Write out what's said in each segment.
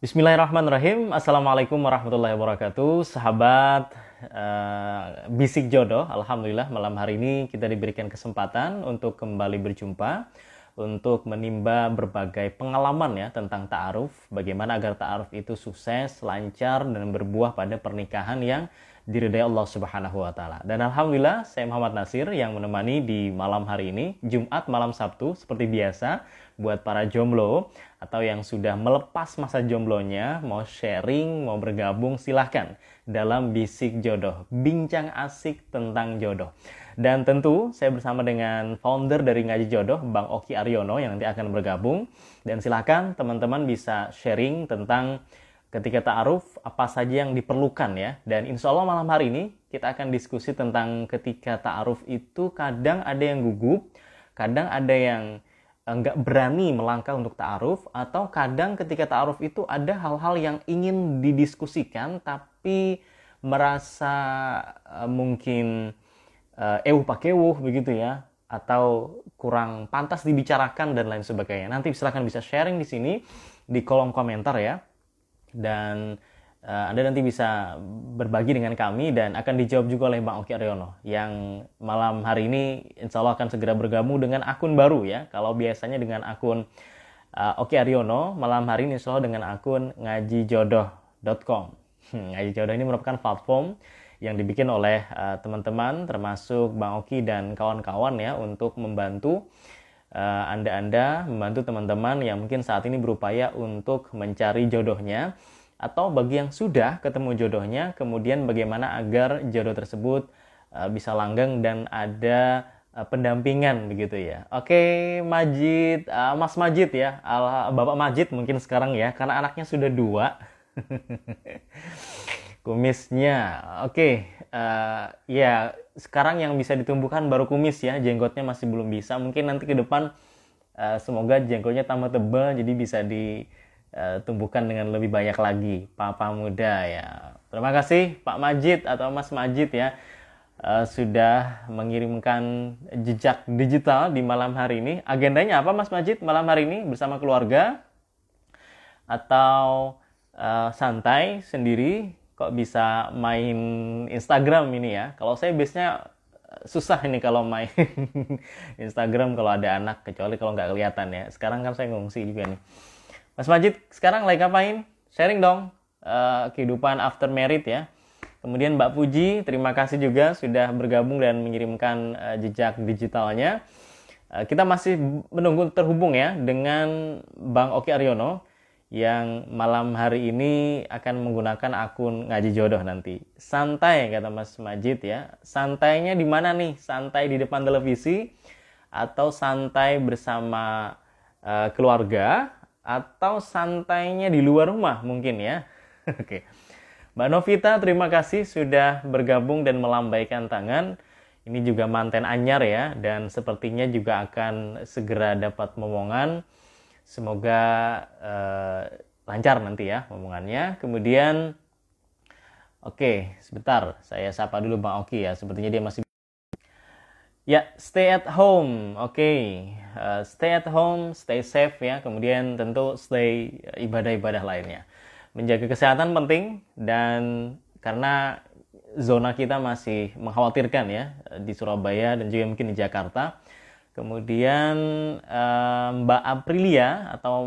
Bismillahirrahmanirrahim. Assalamualaikum warahmatullahi wabarakatuh. Sahabat Bisik Jodoh, Alhamdulillah malam hari ini kita diberikan kesempatan untuk kembali berjumpa, untuk menimba berbagai pengalaman ya tentang ta'aruf, bagaimana agar ta'aruf itu sukses, lancar, dan berbuah pada pernikahan yang diridai Allah Subhanahu wa Ta'ala. Dan Alhamdulillah, saya Muhammad Nasir yang menemani di malam hari ini, Jumat malam Sabtu, seperti biasa, buat para jomblo atau yang sudah melepas masa jomblonya, mau sharing, mau bergabung, silahkan dalam Bisik Jodoh, bincang asik tentang jodoh. Dan tentu saya bersama dengan founder dari Ngaji Jodoh, Bang Oki Aryono yang nanti akan bergabung. Dan silahkan teman-teman bisa sharing tentang ketika ta'aruf apa saja yang diperlukan ya. Dan insya Allah malam hari ini kita akan diskusi tentang ketika ta'aruf itu kadang ada yang gugup, kadang ada yang nggak berani melangkah untuk ta'aruf, atau kadang ketika ta'aruf itu ada hal-hal yang ingin didiskusikan tapi merasa mungkin pakewuh begitu ya, atau kurang pantas dibicarakan dan lain sebagainya. Nanti silakan bisa sharing di sini di kolom komentar ya. Dan Anda nanti bisa berbagi dengan kami dan akan dijawab juga oleh Bang Oki Aryono yang malam hari ini insya Allah akan segera bergabung dengan akun baru ya. Kalau biasanya dengan akun Oki Aryono, malam hari ini insya Allah dengan akun ngajijodoh.com. Ngaji Jodoh ini merupakan platform yang dibikin oleh teman-teman termasuk Bang Oki dan kawan-kawan ya untuk membantu Anda membantu teman-teman yang mungkin saat ini berupaya untuk mencari jodohnya, atau bagi yang sudah ketemu jodohnya, kemudian bagaimana agar jodoh tersebut bisa langgeng dan ada pendampingan begitu ya. Oke, Majid, Mas Majid ya, Bapak Majid mungkin sekarang ya, karena anaknya sudah 2. Kumisnya, oke, ya sekarang yang bisa ditumbuhkan baru kumis ya, jenggotnya masih belum bisa. Mungkin nanti ke depan semoga jenggotnya tambah tebal, jadi bisa ditumbuhkan dengan lebih banyak lagi. Papa muda ya. Terima kasih Pak Majid atau Mas Majid ya, sudah mengirimkan jejak digital di malam hari ini. Agendanya apa Mas Majid malam hari ini, bersama keluarga atau santai sendiri? Kok bisa main Instagram ini ya? Kalau saya biasanya susah ini kalau main Instagram kalau ada anak, kecuali kalau nggak kelihatan ya. Sekarang kan saya ngungsi juga nih. Mas Majid sekarang lagi ngapain? Sharing dong kehidupan after married ya. Kemudian Mbak Puji, terima kasih juga sudah bergabung dan mengirimkan jejak digitalnya. Kita masih menunggu terhubung ya dengan Bang Oki Aryono yang malam hari ini akan menggunakan akun Ngaji Jodoh nanti. Santai kata Mas Majid ya. Santainya di mana nih? Santai di depan televisi atau santai bersama keluarga, atau santainya di luar rumah mungkin ya. Oke. Mbak Novita, terima kasih sudah bergabung dan melambaikan tangan. Ini juga manten anyar ya, dan sepertinya juga akan segera dapat momongan. Semoga lancar nanti ya omongannya. Kemudian, oke, sebentar. Saya sapa dulu Bang Oki ya. Sepertinya dia masih... Ya, stay at home. Oke. Stay at home, stay safe ya. Kemudian tentu stay ibadah-ibadah lainnya. Menjaga kesehatan penting, dan karena zona kita masih mengkhawatirkan ya di Surabaya dan juga mungkin di Jakarta. Kemudian Mbak Aprilia atau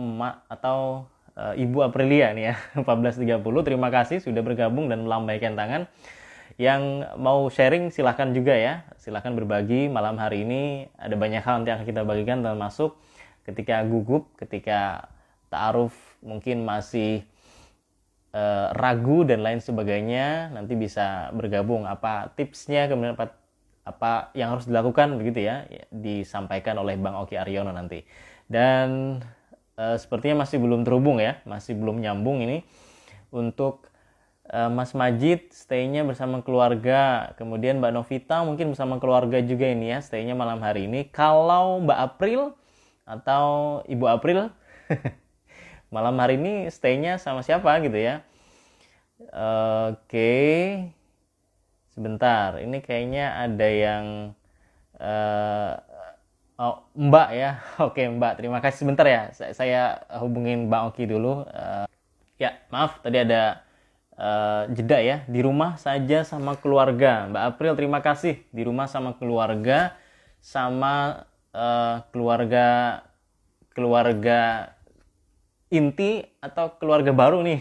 Ibu Aprilia nih ya 1430, terima kasih sudah bergabung dan melambaikan tangan. Yang mau sharing silahkan juga ya, silahkan berbagi malam hari ini. Ada banyak hal yang akan kita bagikan, termasuk ketika gugup, ketika ta'aruf mungkin masih ragu dan lain sebagainya. Nanti bisa bergabung apa tipsnya, kemudian apa yang harus dilakukan begitu ya, disampaikan oleh Bang Oki Aryono nanti. Dan sepertinya masih belum terhubung ya, masih belum nyambung ini untuk Mas Majid stay-nya bersama keluarga. Kemudian Mbak Novita mungkin bersama keluarga juga ini ya, stay-nya malam hari ini. Kalau Mbak April atau Ibu April malam hari ini stay-nya sama siapa gitu ya. Oke. Sebentar, ini kayaknya ada yang Mbak ya. Oke Mbak, terima kasih. Sebentar ya, saya hubungin Mbak Oki dulu. Ya, maaf tadi ada jeda ya. Di rumah saja sama keluarga. Mbak April, terima kasih. Di rumah sama keluarga, sama keluarga keluarga inti atau keluarga baru nih,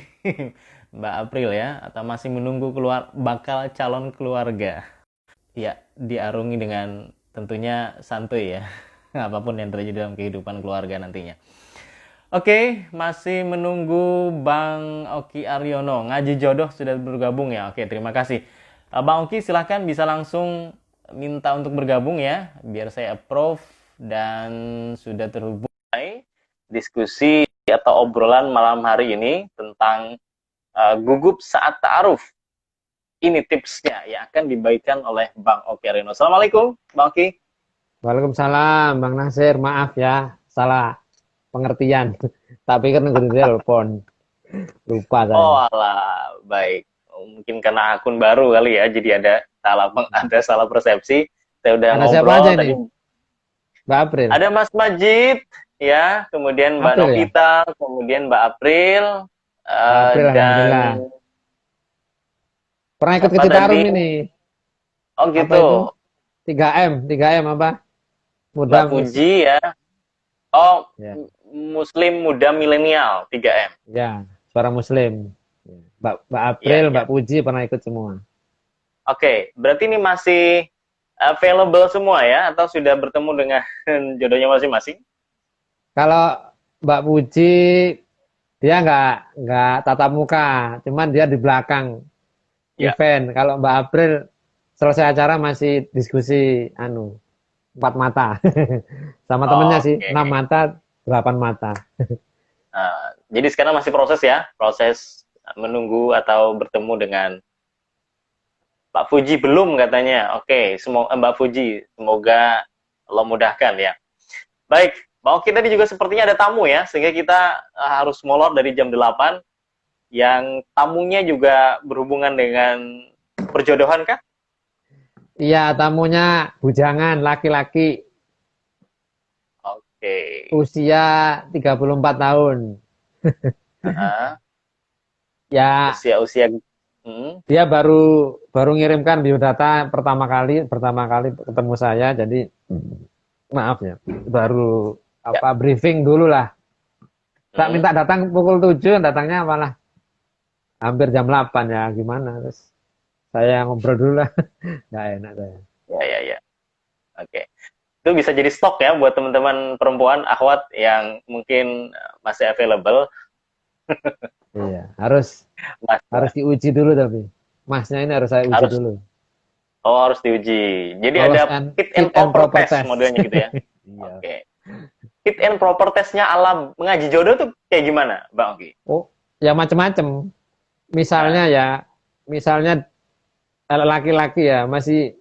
Mbak April ya, atau masih menunggu bakal calon keluarga. Ya, diarungi dengan tentunya santuy ya, apapun yang terjadi dalam kehidupan keluarga nantinya. Oke, masih menunggu Bang Oki Aryono. Ngaji Jodoh sudah bergabung ya. Oke, terima kasih. Bang Oki silahkan bisa langsung minta untuk bergabung ya, biar saya approve dan sudah terhubung diskusi atau obrolan malam hari ini tentang gugup saat ta'aruf. Ini tipsnya yang akan dibagikan oleh Bang Oki Aryono. Assalamualaikum, Bang Oki. Waalaikumsalam, Bang Nasir. Maaf ya, salah pengertian. Tapi kan nunggu telepon. Lupa saya. Oh alah, baik. Mungkin karena akun baru kali ya, jadi ada salah persepsi. Saya udah Ada siapa ngobrol aja tadi. nih? Mbak April. Ada Mas Majid, ya, kemudian Mbak April ya? Novita, kemudian Mbak April, Mbak April, dan Alhamdulillah. Pernah ikut ke siapa Citarum tadi? ini. Oh Apa gitu, itu? 3M apa? Mbak Muda Puji ya. Oh, Ya, Muslim Muda Milenial 3M. ya, suara Muslim. Ya. Mbak Ya, April, ya. Mbak Puji pernah ikut semua. Oke, berarti ini masih available semua ya, atau sudah bertemu dengan jodohnya masing-masing? Kalau Mbak Puji, dia nggak tatap muka, cuman dia di belakang Ya. event. Kalau Mbak April selesai acara masih diskusi empat mata sama temennya sih, Oke. 6 mata, 8 mata. Jadi sekarang masih proses ya, proses menunggu atau bertemu dengan Pak Fuji belum katanya. Oke, semoga Mbak Fuji, semoga Allah mudahkan ya. Baik, Bang Oki tadi juga sepertinya ada tamu ya, sehingga kita harus molor dari jam 8. Yang tamunya juga berhubungan dengan perjodohan kah? Iya, tamunya bujangan laki-laki Oke. usia 34 tahun. Uh-huh. Ya, Usia-usia hmm. dia baru baru ngirimkan biodata pertama kali ketemu saya, jadi maaf ya, baru Ya. briefing dulu lah. Tak Hmm. minta datang pukul 7, datangnya malah hampir jam 8 ya, gimana? Terus saya ngobrol dulu lah. Nggak enak saya. Ya. Oke. Itu bisa jadi stok ya buat teman-teman perempuan akhwat yang mungkin masih available. Iya, harus Mas, harus diuji dulu tapi. Masnya ini harus saya uji harus dulu. harus diuji. Jadi Lolos ada and fit and proper proper test test. modelnya gitu ya. Iya. Oke. Fit and proper testnya ala mengaji jodoh tuh kayak gimana, Bang Oki? Oh, ya macam-macam. Misalnya laki-laki ya masih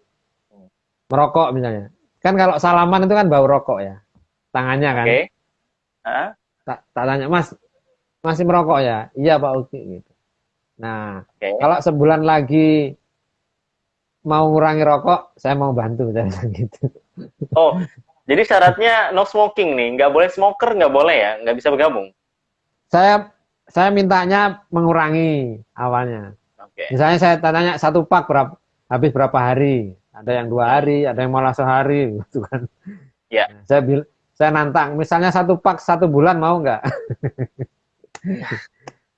merokok misalnya. Kan kalau salaman itu kan bau rokok ya, tangannya kan. Oke. Hah? Tak tanya, Mas, masih merokok ya? Iya Pak Uki gitu. Nah, Oke. kalau sebulan lagi mau ngurangi rokok, saya mau bantu saya bilang gitu. Oh, jadi syaratnya no smoking nih, nggak boleh smoker, nggak boleh ya, nggak bisa bergabung. Saya mintanya mengurangi awalnya. Oke. Misalnya saya tanya satu pak habis berapa hari? Ada yang 2 hari, ada yang malah sehari, gitu kan. Ya. Nah, saya nantang, misalnya satu pak 1 bulan mau nggak?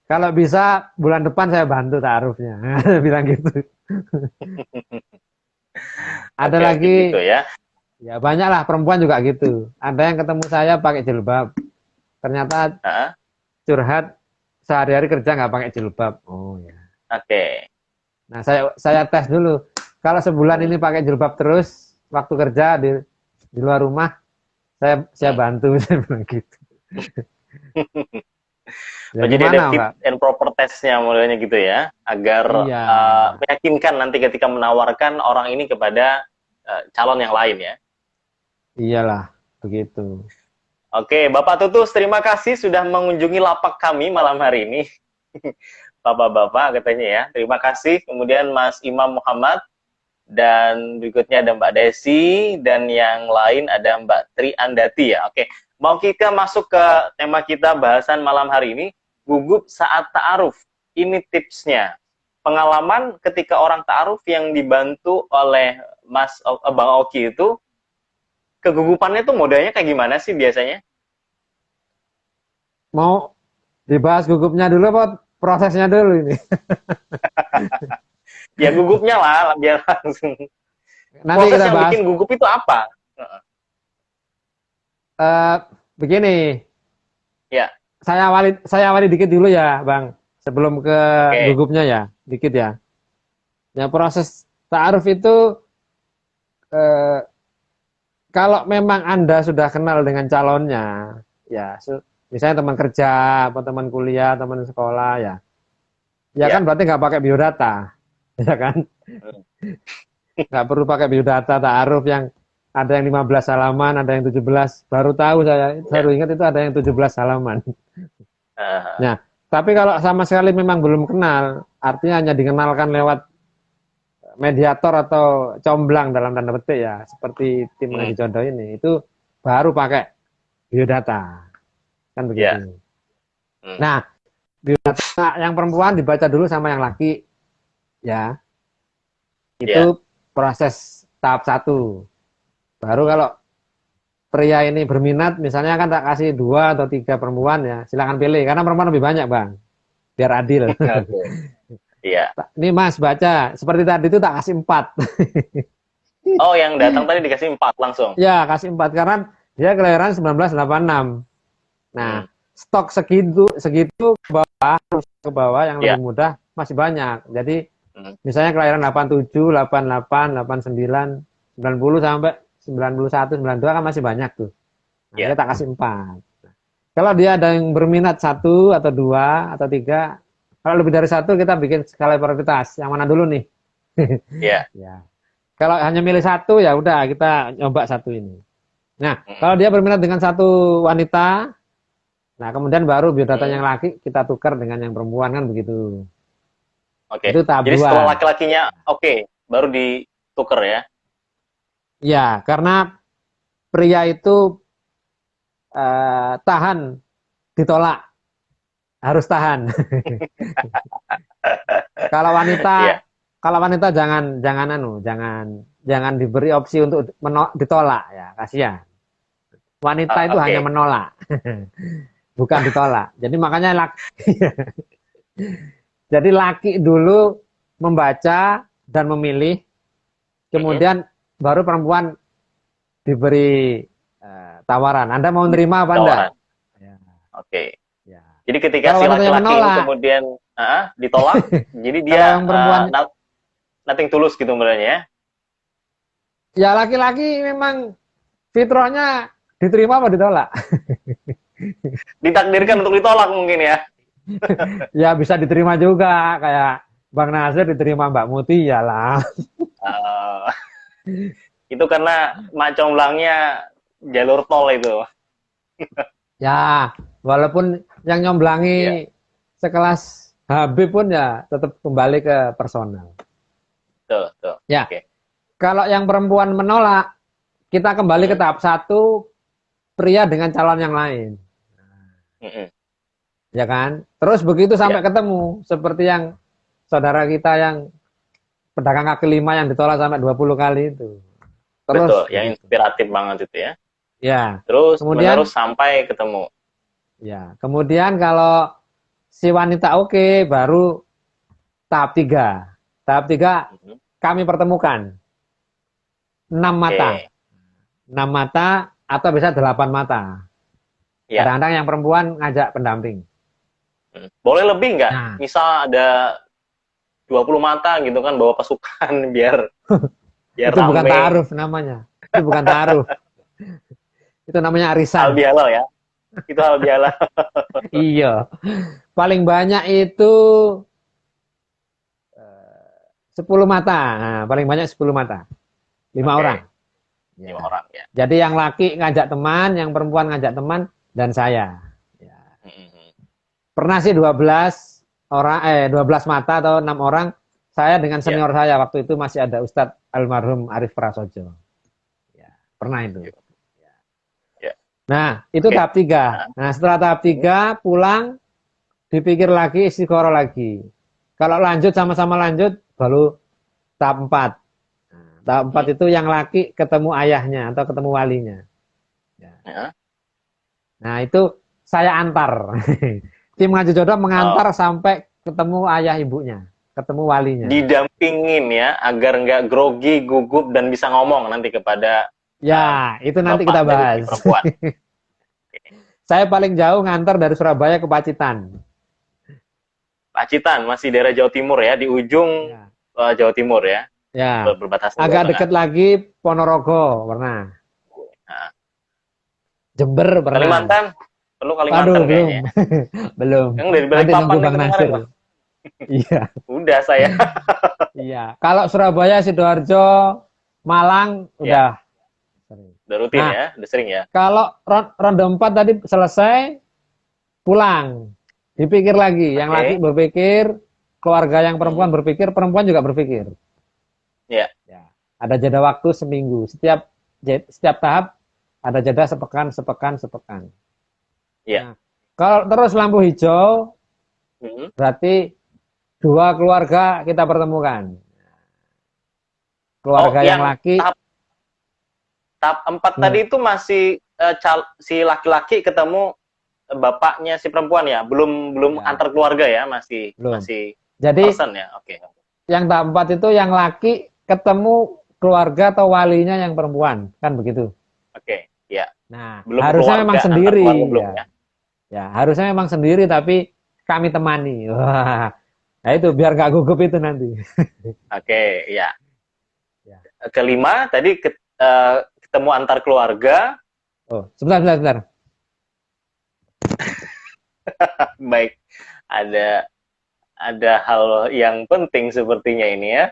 Kalau bisa bulan depan saya bantu taruhnya, bilang gitu. Ada Oke, lagi, gitu ya. ya banyak lah perempuan juga gitu. Ada yang ketemu saya pakai jilbab, ternyata Hah? curhat sehari-hari kerja nggak pakai jilbab. Oh ya. Oke. Nah saya tes dulu. Kalau sebulan ini pakai jilbab terus, waktu kerja di luar rumah, saya bantu, saya bilang gitu. Ya Oh, jadi ada gimana fit Pak? and proper testnya modelnya gitu ya, agar Iya, meyakinkan nanti ketika menawarkan orang ini kepada calon yang lain ya. iyalah begitu. Oke, Bapak Tutus, terima kasih sudah mengunjungi lapak kami malam hari ini. Bapak-bapak katanya ya, terima kasih. Kemudian Mas Imam Muhammad, dan berikutnya ada Mbak Desi, dan yang lain ada Mbak Tri Andati ya. Oke, mau kita masuk ke tema kita bahasan malam hari ini. gugup saat ta'aruf. Ini tipsnya. Pengalaman ketika orang ta'aruf yang dibantu oleh Bang Oki itu, kegugupannya tuh modelnya kayak gimana sih biasanya? Mau dibahas gugupnya dulu apa prosesnya dulu ini? Ya gugupnya lah, biar langsung. Nanti Proses kita yang bahas. bikin gugup itu apa? Eh, begini, Ya, saya awali dikit dulu ya, Bang. Sebelum ke oke. gugupnya ya, dikit ya. Ya proses ta'aruf itu eh, kalau memang Anda sudah kenal dengan calonnya, ya misalnya teman kerja, atau teman kuliah, teman sekolah, ya kan Ya. berarti nggak pakai biodata, ya kan? Nggak perlu pakai biodata ta'aruf yang ada yang 15 halaman, ada yang 17. Baru tahu saya, Ya. baru ingat itu ada yang 17 halaman. Uh, Nah, tapi kalau sama sekali memang belum kenal, artinya hanya dikenalkan lewat mediator atau comblang dalam tanda petik ya, seperti tim hmm, mengaji jodoh ini, itu baru pakai biodata, kan ya. begitu. Hmm, Nah, biodata yang perempuan dibaca dulu sama yang laki, ya, ya. itu proses tahap satu. Baru Hmm, kalau pria ini berminat, misalnya kan tak kasih 2 atau 3 perempuan ya, silakan pilih, karena perempuan lebih banyak bang, biar adil. oke. Iya. Ini mas baca, seperti tadi itu tak kasih 4. Oh, yang datang tadi dikasih 4 langsung. Ya, kasih 4 karena dia kelahiran 1986. Nah, Hmm, stok segitu segitu ke bawah yang lebih ya. mudah masih banyak. Jadi Hmm, misalnya kelahiran 87, 88, 89, 90 sampai 91, 92 kan masih banyak tuh. Nah, dia ya. tak kasih 4. Kalau dia ada yang berminat 1 atau 2 atau 3, kalau lebih dari 1 kita bikin skala prioritas. Yang mana dulu nih? Ya. Ya. Kalau hanya milih 1 ya udah kita nyoba 1 ini. Nah, Hmm, kalau dia berminat dengan 1 wanita, nah kemudian baru biodata hmm, yang laki kita tukar dengan yang perempuan kan begitu. oke. Itu tahap Jadi 2. setelah laki-lakinya oke, baru ditukar ya. Ya, karena pria itu tahan ditolak, harus tahan. Kalau wanita Iya. kalau wanita jangan jangan jangan jangan diberi opsi untuk ditolak ya, kasihan. Wanita itu hanya Oke. menolak, bukan ditolak. Jadi makanya jadi laki dulu membaca dan memilih, Hmm, kemudian baru perempuan diberi tawaran. Anda mau nerima apa enggak? tawaran. Ya, Oke. ya. Jadi ketika Kalau si wanitanya laki-laki ini menolak, kemudian ditolak, jadi dia kalau yang perempuan, nothing tulus gitu sebenarnya ya. ya laki-laki memang fitrahnya diterima apa ditolak? Ditakdirkan untuk ditolak mungkin ya. Ya bisa diterima juga, kayak Bang Nasir diterima Mbak Muti, ya lah. Eh, itu karena mak comblangnya jalur tol itu. Ya, walaupun yang Iya, nyomblangi sekelas Habib pun ya tetap kembali ke personal. tuh, tuh. Ya, Oke. kalau yang perempuan menolak, kita kembali ke Hmm, tahap satu, pria dengan calon yang lain. hmm, hmm. Ya kan? Terus begitu sampai Iya, ketemu, seperti yang saudara kita yang pedagang kaki lima yang ditolak sampai 20 kali itu. betul. Terus Yang begitu. inspiratif banget itu ya. Ya, Terus menerus kemudian sampai ketemu. ya, kemudian kalau si wanita oke, baru tahap 3. Tahap 3 Hmm, kami pertemukan 6 mata. oke. 6 mata atau bisa 8 mata. Ya. Kadang-kadang yang perempuan ngajak pendamping. Hmm. Boleh lebih nggak? Nah, Misal ada 20 mata gitu kan bawa pasukan biar itu bukan rame. ta'aruf namanya. Itu bukan ta'aruf. Itu namanya Hal arisan. bihalal ya. Itu hal bihalal. Iya. Paling banyak itu 10 mata. Nah, paling banyak 10 mata. 5 orang. Oke, 5 Ya. orang ya. Jadi yang laki ngajak teman, yang perempuan ngajak teman, dan saya. Ya. Hmm, hmm, hmm. Pernah sih 12 orang, 12 mata atau 6 orang. Saya dengan Ya. senior saya waktu itu masih ada Ustadz almarhum Arif Prasojo. Ya, pernah itu. Ya. Nah, itu Oke. tahap 3. Nah, Nah, setelah tahap hmm, 3 pulang, dipikir lagi, istiqoroh lagi. Kalau lanjut sama-sama lanjut, baru tahap 4. Nah, tahap 4 itu yang laki ketemu ayahnya atau ketemu walinya. Ya. Ya. Nah, itu saya antar. Tim ngaji jodoh Oh, mengantar sampai ketemu ayah ibunya, ketemu walinya. didampingin ya agar nggak grogi, gugup dan bisa ngomong nanti kepada Ya, uh, itu nanti kita bapak dari si bahas. perempuan. Saya paling jauh ngantar dari Surabaya ke Pacitan. Pacitan masih daerah Jawa Timur ya, di ujung Ya. Jawa Timur ya, Ya. berbatasan Jawa Agak Tengah. dekat lagi Ponorogo pernah. Nah, Jember pernah. Kalimantan, perlu Waduh, Kalimantan belum. kayaknya ya. Belum. Yang dari Nanti nunggu Balikpapan itu Bang kemarin Nasir. bang, Iya. udah saya. Iya. Kalau Surabaya, Sidoarjo, Malang Ya, udah sering. udah rutin Nah, ya, udah sering ya. kalau ronde 4 tadi selesai, pulang. Dipikir lagi, yang laki Oke. berpikir, keluarga yang perempuan Hmm. berpikir, perempuan juga berpikir. Ya. Ya. Ada jeda waktu seminggu. Setiap tahap ada jeda sepekan, sepekan, sepekan. Ya. Nah, kalau terus lampu hijau, Hmm. berarti dua keluarga kita pertemukan. Oh, Keluarga yang yang laki, tahap 4 tadi hmm, itu masih si laki-laki ketemu bapaknya si perempuan ya, belum belum ya, antar keluarga ya, masih belum. masih Jadi person ya. Oke. yang tahap 4 itu yang laki ketemu keluarga atau walinya yang perempuan, kan begitu. Oke, ya. Nah, Belum harusnya memang keluarga, antar keluarga sendiri, belum ya. ya. Ya, harusnya memang sendiri, tapi kami temani. Wah, nah itu biar nggak gugup itu nanti. Oke, ya. Ya. Kelima tadi ketemu antar keluarga. Oh, sebentar, sebentar, sebentar. Baik, ada hal yang penting sepertinya ini ya.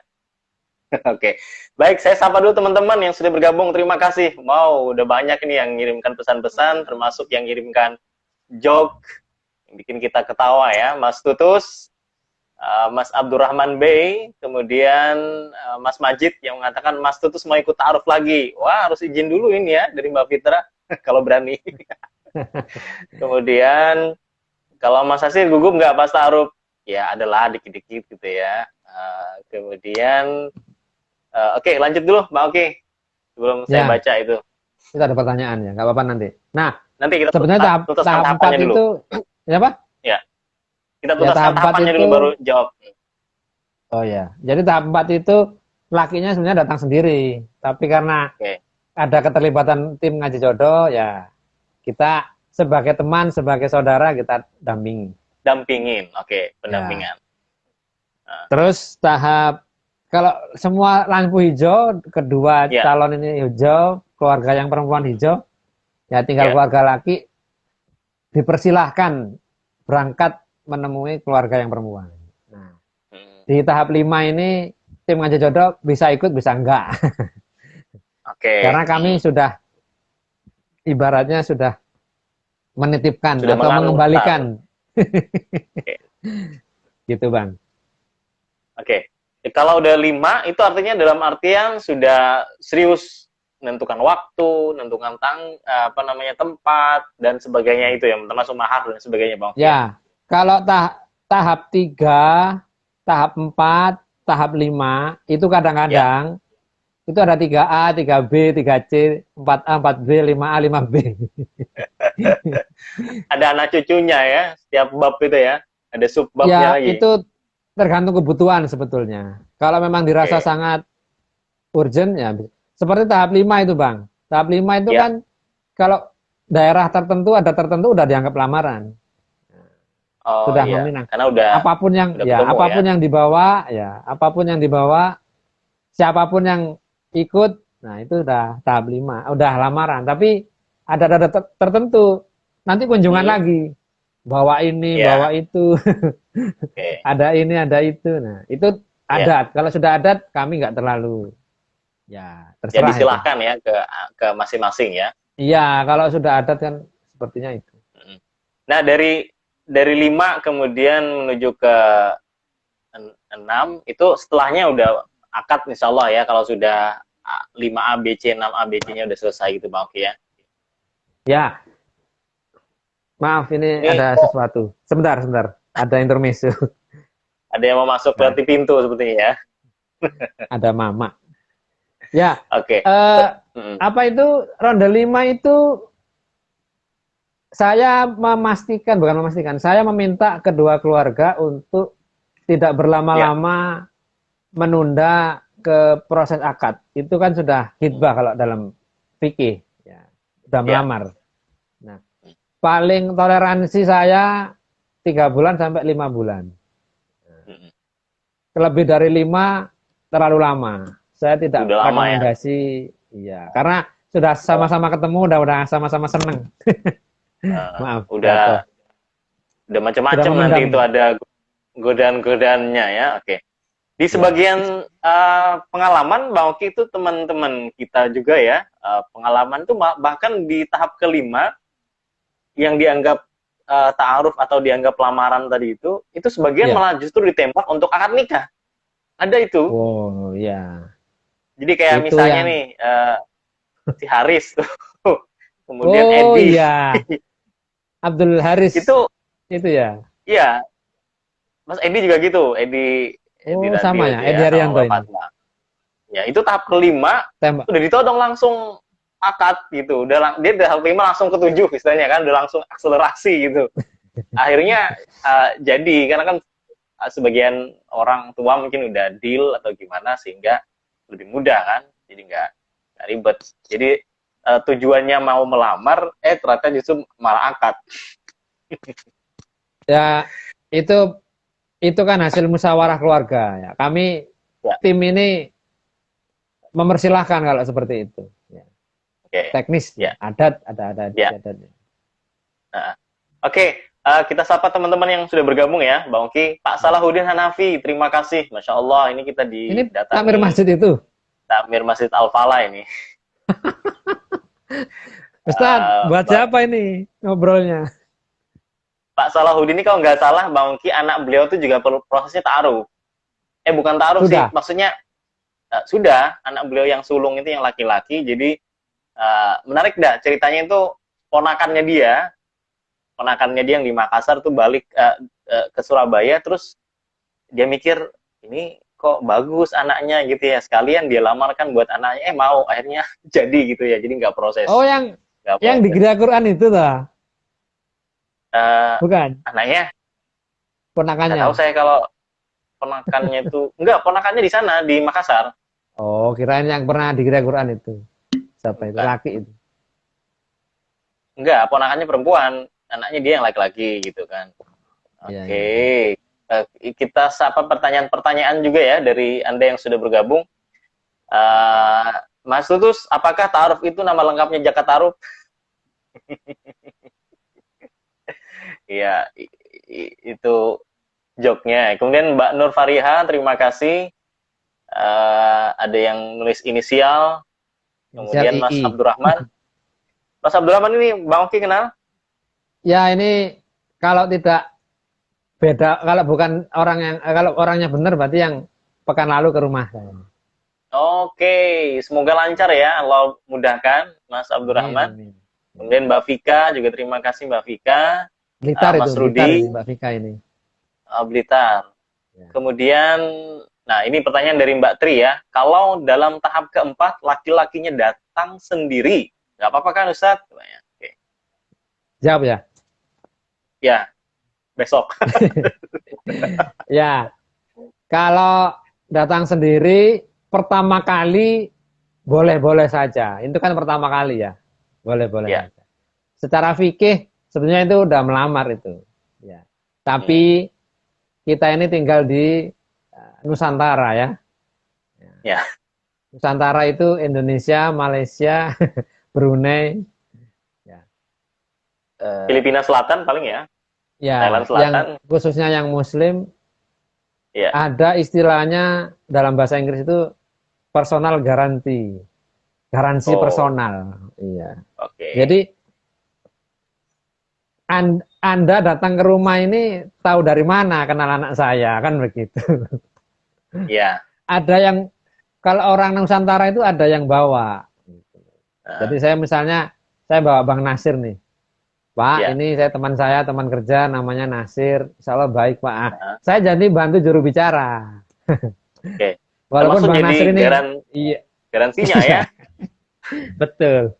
Oke, baik, saya sapa dulu teman-teman yang sudah bergabung. Terima kasih. Wow, udah banyak ini yang ngirimkan pesan-pesan, termasuk yang ngirimkan joke yang bikin kita ketawa ya. Mas Tutus, Mas Abdurrahman Bey, kemudian Mas Majid yang mengatakan Mas Tutus mau ikut ta'aruf lagi. Wah, harus izin dulu ini ya dari Mbak Fitra kalau berani. Kemudian kalau Mas Asir gugup nggak pas ta'aruf? Ya adalah dikit-dikit gitu ya. Kemudian oke, lanjut dulu Mbak Oki sebelum saya Ya, baca itu. itu ada pertanyaan ya, nggak apa-apa nanti. Nah, Nanti kita sebenarnya tuntaskan tahap 4 tahapannya dulu. itu, ya apa? Ya, kita Ya, tuntaskan tahap 4 tahapannya itu, dulu baru jawab. oh ya, jadi tahap 4 itu lakinya sebenarnya datang sendiri, tapi karena Oke, ada keterlibatan tim ngaji jodoh, ya kita sebagai teman, sebagai saudara kita dampingi. dampingin. Oke, Ya. pendampingan. Nah, Terus tahap kalau semua lampu hijau, kedua ya, calon ini hijau, keluarga yang perempuan hijau, ya tinggal ya. keluarga laki dipersilahkan berangkat menemui keluarga yang perempuan. Nah, Hmm, di tahap 5 ini tim ngaji jodoh bisa ikut, bisa enggak. Oke. Karena kami sudah ibaratnya sudah menitipkan Sudah atau mengantar. mengembalikan. Oke. Gitu, Bang. Oke. Kalau udah 5 itu artinya dalam artian sudah serius menentukan waktu, menentukan apa namanya tempat dan sebagainya itu ya, termasuk mahar dan sebagainya, Bang. Ya, kalau tahap 3, tahap 4, tahap 5 itu Ya. kadang-kadang itu ada 3A, 3B, 3C, 4A, 4B, 5A, 5B. Ada anak cucunya ya, setiap bab itu ya. Ada subbabnya Ya, lagi. itu tergantung kebutuhan sebetulnya. Kalau memang dirasa Oke. sangat urgent, ya seperti tahap 5 itu, Bang. Tahap 5 itu Ya. kan kalau daerah tertentu ada tertentu udah dianggap lamaran. Oh Sudah iya, meminang. karena udah ketemu ya. Apapun yang dibawa, siapapun yang ikut, nah itu udah tahap 5, udah lamaran. Tapi ada tertentu, nanti kunjungan Hmm, lagi. Bawa ini, ya. bawa itu, Oke. ada ini, ada itu. Nah, itu Ya. adat. Kalau sudah adat, kami nggak terlalu, ya Ya terserah itu. disilahkan ya ke masing-masing ya. Iya, kalau sudah adat kan sepertinya itu. Hmm. Nah, dari 5 kemudian menuju ke 6 itu setelahnya udah akad insya Allah ya kalau sudah 5A, BC, 6A, BC-nya udah selesai gitu Bang Oki ya. Ya, maaf ini Ini ada sesuatu. Sebentar, sebentar. ada intermezzo. Ada yang mau masuk Nah, lewat pintu sepertinya ya. ada mama. Ya, Oke. eh, Mm, apa itu ronde 5 itu saya memastikan, bukan memastikan, saya meminta kedua keluarga untuk tidak ya. berlama-lama menunda ke proses akad. Itu kan sudah Mm, hitbah kalau dalam fikih, ya, sudah ya. melamar. Nah, paling toleransi saya 3 bulan sampai 5 bulan. Mm, Lebih dari 5 terlalu lama. Saya tidak udah lama ya. rekomendasi, iya, karena sudah Oh, sama-sama ketemu, udah sama-sama seneng. Maaf, jatuh. udah Sudah macam-macam nanti memendam. itu ada godaan-godaannya ya. Oke. Di Ya, sebagian pengalaman Bang Oki itu teman-teman kita juga ya, pengalaman itu bahkan di tahap kelima yang dianggap ta'aruf atau dianggap lamaran tadi itu sebagian ya. malah justru ditembak untuk akad nikah. Ada itu. Oh, ya. Jadi kayak Itu misalnya yang. nih si Haris tuh, kemudian Oh, Edi iya. Abdul Haris itu itu ya. ya, Mas Edi juga gitu, Edi Oh, Radio sama ya. itu Edi ya sama Arianto Mbak ini. Fatma. Ya itu tahap kelima Tembak. udah ditodong langsung akad gitu. Dia tahap kelima langsung ketujuh istilahnya kan, udah langsung akselerasi gitu. Akhirnya jadi karena kan sebagian orang tua mungkin udah deal atau gimana sehingga lebih mudah kan, jadi nggak ribet. Jadi tujuannya mau melamar, ternyata justru malah akad. Ya, itu itu kan hasil musyawarah keluarga ya. Kami Ya, tim ini mempersilahkan kalau seperti itu. Ya. oke, Teknis ya. ya, Adat ada ya. adatnya. Nah, oke, kita sapa teman-teman yang sudah bergabung ya, Bang Oki. Pak Salahuddin Hanafi, terima kasih. Masya Allah, ini kita Ini takmir didatangi masjid itu. takmir Masjid Al-Falah ini. Ustaz, buat Pak siapa ini ngobrolnya? Pak Salahuddin ini kalau nggak salah, Bang Oki, anak beliau itu juga perlu prosesnya taruh. Bukan taruh sih, Sudah. maksudnya sudah, anak beliau yang sulung itu yang laki-laki, jadi menarik dah ceritanya itu ponakannya dia yang di Makassar tuh balik ke Surabaya, terus dia mikir ini kok bagus anaknya gitu ya, sekalian dia lamarkan buat anaknya, mau akhirnya jadi gitu ya, jadi nggak Oh, proses, nggak yang di proses. Gereja Quran itu dah. Eh, Bukan, anaknya nggak tahu ponakannya. saya kalau ponakannya itu enggak, ponakannya di sana di Makassar. Oh, kirain yang pernah di Gereja Quran itu. Siapa itu? Bukan, Laki itu. enggak, ponakannya perempuan, anaknya dia yang laki-laki gitu kan. Iya, Oke, iya, iya. kita sapa pertanyaan-pertanyaan juga ya dari Anda yang sudah bergabung. Eh, Mas Tutus, apakah Ta'aruf itu nama lengkapnya Jaka Taruf? Iya, itu joknya. Kemudian Mbak Nur Fariha, terima kasih. Ada yang nulis inisial. Inisial Kemudian Mas II. Abdurrahman. Mas Abdurrahman ini Bang Oki kenal? Ya, ini kalau tidak beda, kalau bukan orang yang, kalau orangnya benar berarti yang pekan lalu ke rumah saya. Oke, semoga lancar ya. Allah mudahkan, Mas Amin, Abdurrahman. amin. Kemudian Mbak Vika, juga terima kasih Mbak Vika. Blitar itu, Mas Blitar ini Rudi, Mbak Vika ini. Blitar. Ya. Kemudian, nah ini pertanyaan dari Mbak Tri ya. Kalau dalam tahap keempat, laki-lakinya datang sendiri, nggak apa-apa kan Ustadz? Oke. Jawab ya. Ya, besok. Ya, kalau datang sendiri pertama kali boleh-boleh saja. Itu kan pertama kali ya. Boleh-boleh Ya. saja. Secara fikih sebenarnya itu udah melamar itu. Ya. Tapi kita ini tinggal di Nusantara ya. Ya. Nusantara itu Indonesia, Malaysia, Brunei, ya. Filipina Selatan paling ya. Thailand Ya, yang Selatan. khususnya yang Muslim Ya. ada istilahnya dalam bahasa Inggris itu personal garansi, garansi Oh, personal. Iya. oke. Jadi Anda datang ke rumah ini tahu dari mana kenal anak saya kan begitu. Ya. Ada yang kalau orang Nusantara itu ada yang bawa. Nah, Jadi saya misalnya saya bawa Bang Nasir nih. Pak, Ya. ini teman saya, teman kerja, namanya Nasir. Insya Allah baik, Pak. Ah, Nah, saya jadi bantu juru bicara. oke. Walaupun Termasuk Bang jadi Nasir ini, iya, garansinya ya. betul.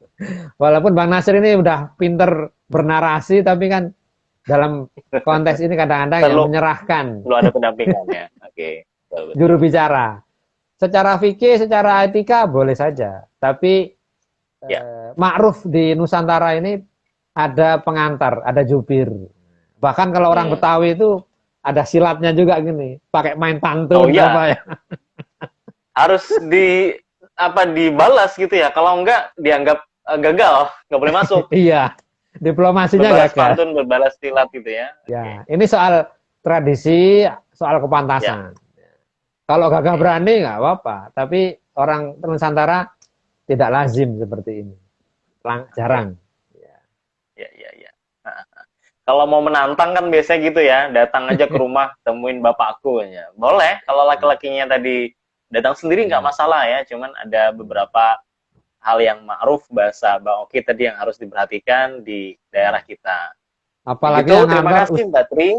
Walaupun Bang Nasir ini udah pinter bernarasi, tapi kan dalam konteks ini kadang-kadang ya Perlu menyerahkan perlu ada pendampingannya. Oke. Betul, betul. juru bicara. Secara fikih, secara etika boleh saja. Tapi Ya. ma'ruf di Nusantara ini ada pengantar, ada jubir. Bahkan kalau orang Hmm. Betawi itu ada silatnya juga gini, pakai main Oh pantun apa ya, ya. harus dibalas gitu ya. Kalau enggak dianggap gagal, nggak boleh masuk. Iya, diplomasinya Berbalas gagal. pantun, berbalas silat gitu ya. Oke. Ya, ini soal tradisi, soal Ya. kepantasan. Kalau gagah Oke. berani nggak apa-apa, tapi orang Nusantara tidak lazim seperti ini. Oke. Jarang. Ya, ya, ya. Nah, kalau mau menantang kan biasanya gitu ya, datang aja ke rumah, temuin bapakku ya. Boleh, kalau laki-lakinya tadi datang sendiri nggak Ya. masalah ya, cuman ada beberapa hal yang ma'ruf bahasa Bang Oki tadi yang harus diperhatikan di daerah kita. Apalagi Begitu, yang terima ngantar kasih Mbak Tri.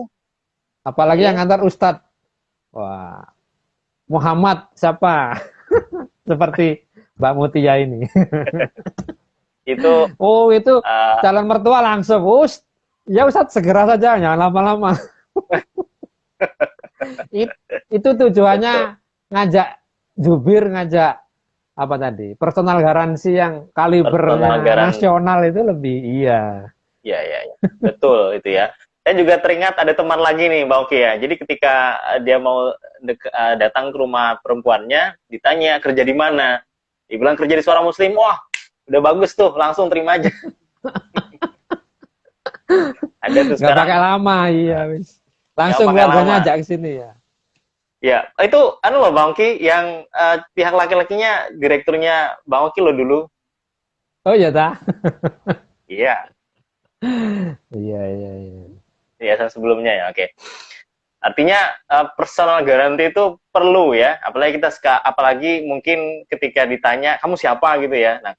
apalagi yang Hmm, ngantar Ustadz. Wah, Muhammad siapa? Seperti Mbak Mutia ini. itu Oh, itu uh, calon mertua langsung. Ya Ustadz segera saja, jangan lama-lama. It- itu betul, tujuannya ngajak jubir, ngajak apa tadi? Personal garansi yang personal kalibernya garansi. nasional itu lebih iya. Ya, ya, ya. Betul itu ya. Saya juga teringat ada teman lagi nih, Mbak Oki ya. Jadi ketika dia mau datang ke rumah perempuannya, ditanya kerja di mana. Dibilang kerja di Suara Muslim. Wah, udah bagus tuh, langsung terima aja. Ada tuh Nggak sekarang. pakai lama, iya wis. Nggak Langsung pakai keluarganya lama. ajak ke sini ya. Ya, itu anu loh Bang Oki yang pihak laki-lakinya direkturnya Bang Oki loh dulu. Oh iya ta? Iya, Iya, iya, iya. yayasan sebelumnya ya. Oke. Artinya personal guarantee itu perlu ya, apalagi mungkin ketika ditanya kamu siapa gitu ya. Nah,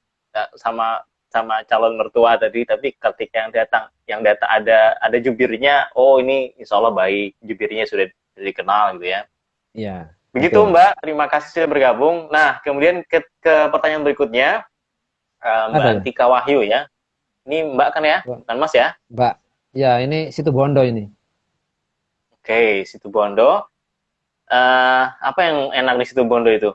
sama sama calon mertua tadi, tapi ketika yang data ada jubirnya, oh ini insya Allah baik, jubirnya sudah dikenal gitu ya. Iya, Begitu betul. Mbak, terima kasih sudah bergabung. Nah, kemudian ke pertanyaan berikutnya, Mbak Apa ya? Antika Wahyu ya. Ini Mbak kan ya, Mbak, bukan Mas ya? Mbak. Ya, ini situ Bondo ini. Oke, situ Bondo. Apa yang enak di situ Bondo itu?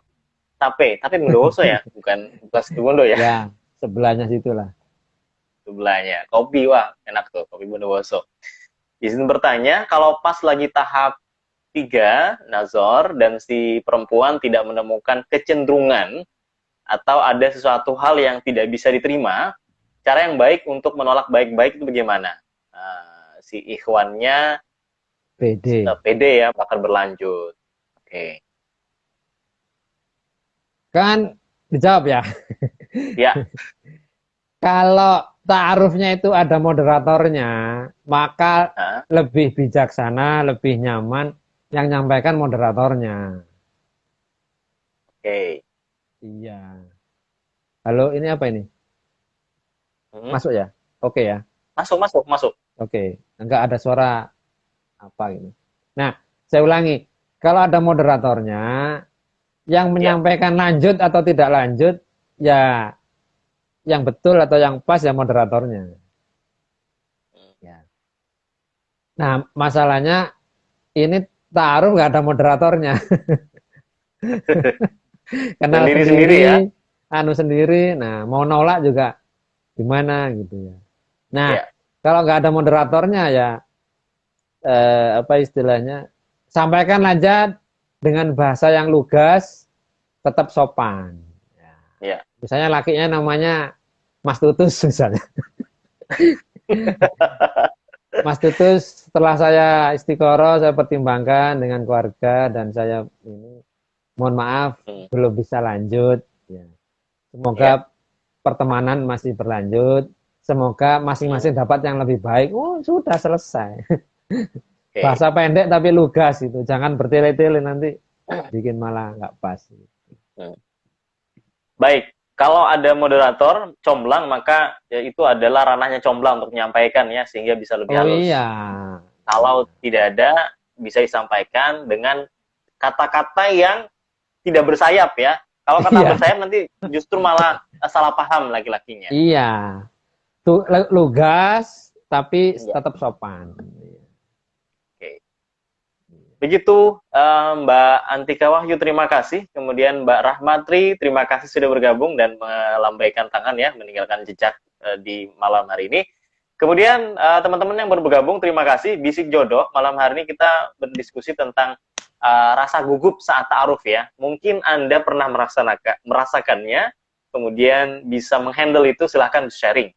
Tape Bondowoso ya, bukan bukan situ Bondo ya, Ya, sebelahnya situlah. sebelahnya. Kopi, wah enak tuh, kopi Bondowoso. Izin bertanya, kalau pas lagi tahap 3 Nazor, dan si perempuan tidak menemukan kecenderungan atau ada sesuatu hal yang tidak bisa diterima, cara yang baik untuk menolak baik-baik itu bagaimana? Si ikhwannya PD. pede ya, akan berlanjut. Oke. Kan dijawab ya. Ya, Kalau ta'arufnya itu ada moderatornya, maka nah, lebih bijaksana, lebih nyaman yang nyampaikan moderatornya. oke. Iya. Halo, ini apa ini? Hmm. Masuk ya? Oke ya. Masuk, masuk, masuk. Oke. Enggak ada suara apa ini. Nah, saya ulangi. Kalau ada moderatornya, yang Ya. menyampaikan lanjut atau tidak lanjut, ya yang betul atau yang pas ya moderatornya. Ya. Nah, masalahnya ini taruh nggak ada moderatornya. Kenal Sendiri-sendiri sendiri, ya. anu sendiri. Nah, mau nolak juga gimana gitu ya. Nah, Ya. kalau nggak ada moderatornya ya apa istilahnya? Sampaikan aja dengan bahasa yang lugas, tetap sopan. Ya. Ya. Misalnya lakinya namanya Mas Tutus misalnya. Mas Tutus, setelah saya istiqoroh, saya pertimbangkan dengan keluarga dan saya ini mohon maaf Hmm. belum bisa lanjut. Ya. Ya. Semoga pertemanan masih berlanjut. Semoga masing-masing dapat yang lebih baik. Oh, sudah selesai. Oke. Bahasa pendek tapi lugas itu. Jangan bertele-tele nanti bikin malah nggak pas. Hmm. Baik. Kalau ada moderator comblang, maka ya itu adalah ranahnya comblang untuk menyampaikan ya, sehingga bisa lebih Oh halus. iya. Kalau tidak ada, bisa disampaikan dengan kata-kata yang tidak bersayap ya. Kalau kata Iya. bersayap nanti justru malah salah paham laki-lakinya. Iya. Tuh lugas tapi Ya, tetap sopan. oke. Begitu Mbak Antika Wahyu, terima kasih. Kemudian Mbak Rahmatri, terima kasih sudah bergabung dan melambaikan tangan ya, meninggalkan jejak di malam hari ini. Kemudian teman-teman yang baru bergabung, terima kasih. Bisik Jodoh, malam hari ini kita berdiskusi tentang rasa gugup saat ta'aruf ya. Mungkin Anda pernah merasakannya, kemudian bisa menghandle itu, silahkan sharing.